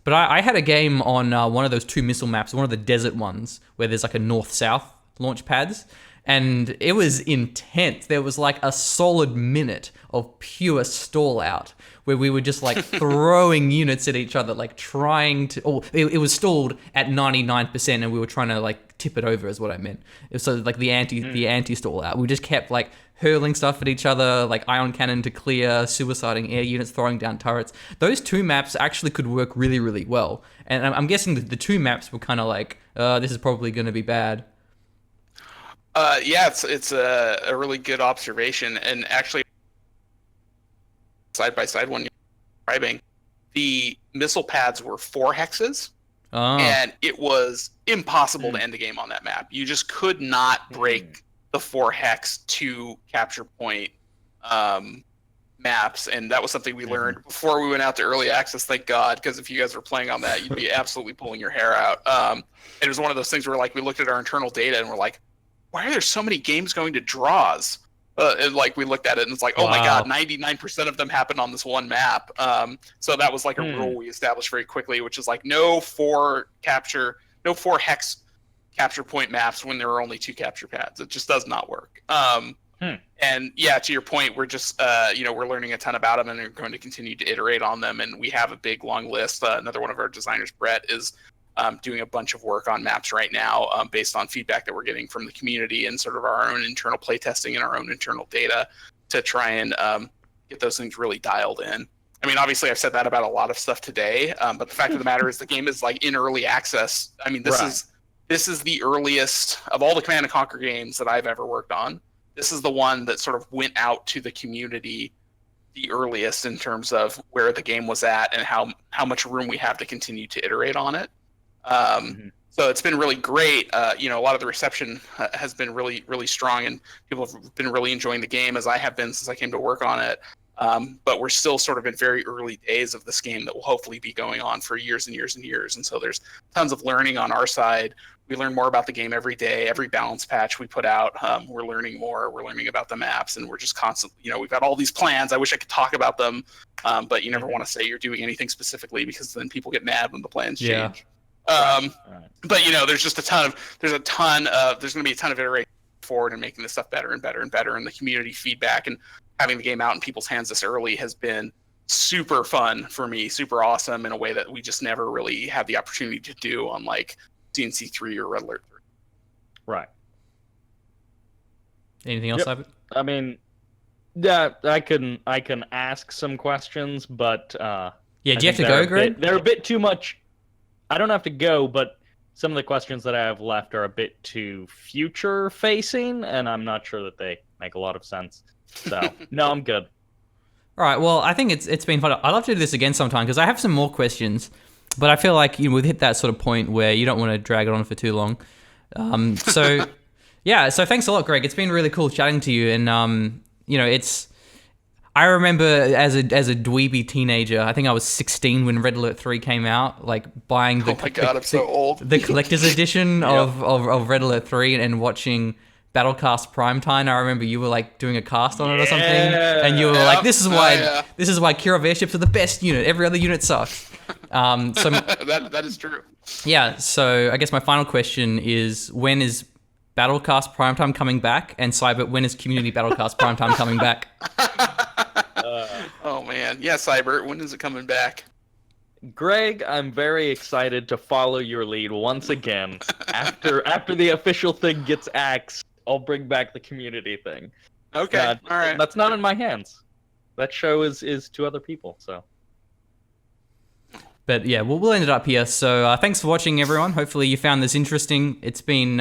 But I had a game on one of those 2 missile maps, one of the desert ones, where there's like a north-south launch pads, and it was intense. There was like a solid minute of pure stall out, where we were just like throwing units at each other, like trying to. Oh, it was stalled at 99%, and we were trying to like tip it over, is what I meant. So like the anti stall out. We just kept like hurling stuff at each other, like ion cannon to clear, suiciding air units, throwing down turrets. Those two maps actually could work really, really well. And I'm guessing that the two maps were kind of like, this is probably going to be bad. Yeah, it's a really good observation, and actually, side by side when you're describing, the missile pads were 4 hexes, and it was impossible to end the game on that map. You just could not break the 4 hex to capture point maps, and that was something we learned before we went out to early access. Thank God, because if you guys were playing on that, you'd be absolutely pulling your hair out. It was one of those things where like we looked at our internal data and we're like, why are there so many games going to draws? And like we looked at it and it's like, oh my God, 99% of them happen on this one map. So that was like a rule we established very quickly, which is like no 4 hex capture point maps when there are only 2 capture pads. It just does not work. And yeah, to your point, we're just we're learning a ton about them and we're going to continue to iterate on them. And we have a big long list. Another one of our designers, Brett, is doing a bunch of work on maps right now based on feedback that we're getting from the community and sort of our own internal playtesting and our own internal data to try and get those things really dialed in. I mean, obviously, I've said that about a lot of stuff today, but the fact of the matter is the game is like in early access. I mean, this is the earliest of all the Command & Conquer games that I've ever worked on. This is the one that sort of went out to the community the earliest in terms of where the game was at and how much room we have to continue to iterate on it. So it's been really great. A lot of the reception has been really, really strong, and people have been really enjoying the game, as I have been since I came to work on it. But we're still sort of in very early days of this game that will hopefully be going on for years and years and years. And so there's tons of learning on our side. We learn more about the game every day. Every balance patch we put out, we're learning more. We're learning about the maps, and we're just constantly, we've got all these plans. I wish I could talk about them, but you never want to say you're doing anything specifically because then people get mad when the plans change. But there's just there's going to be a ton of iteration forward and making this stuff better and better and better. And the community feedback and having the game out in people's hands this early has been super fun for me, super awesome in a way that we just never really had the opportunity to do on like CNC3 or Red Alert 3. Right. Anything else, Sybert? I mean, yeah, I can ask some questions, but do you have to go, Greg? They're a bit too much. I don't have to go, but some of the questions that I have left are a bit too future-facing, and I'm not sure that they make a lot of sense. So, no, I'm good. All right, well, I think it's been fun. I'd love to do this again sometime, because I have some more questions, but I feel like we've hit that sort of point where you don't want to drag it on for too long. So thanks a lot, Greg. It's been really cool chatting to you, and, I remember as a dweeby teenager, I think I was 16 when Red Alert 3 came out, like buying the I'm so old. The collector's edition of Red Alert 3 and watching Battlecast Primetime. I remember you were like doing a cast on it or something, and you were like, "This is why Kirov airships are the best unit. Every other unit sucks." So that is true. Yeah. So I guess my final question is: when is Battlecast Primetime coming back? And Sybert, when is Community Battlecast Primetime coming back? Oh man, yeah, Sybert, when is it coming back? Greg, I'm very excited to follow your lead once again. After the official thing gets axed, I'll bring back the community thing. Okay, all right. That's not in my hands. That show is to other people. So. But yeah, we'll end it up here. So thanks for watching, everyone. Hopefully you found this interesting. It's been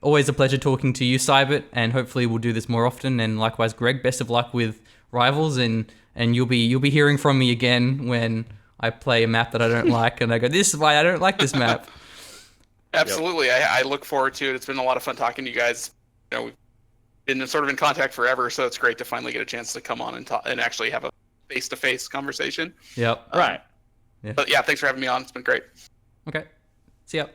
always a pleasure talking to you, Sybert, and hopefully we'll do this more often. And likewise, Greg, best of luck with Rivals, and you'll be hearing from me again when I play a map that I don't like, and I go, this is why I don't like this map. Absolutely. Yep. I look forward to it. It's been a lot of fun talking to you guys. We've been sort of in contact forever, so it's great to finally get a chance to come on and talk and actually have a face-to-face conversation. Yep. Right. Yeah. But yeah, thanks for having me on. It's been great. Okay. See ya.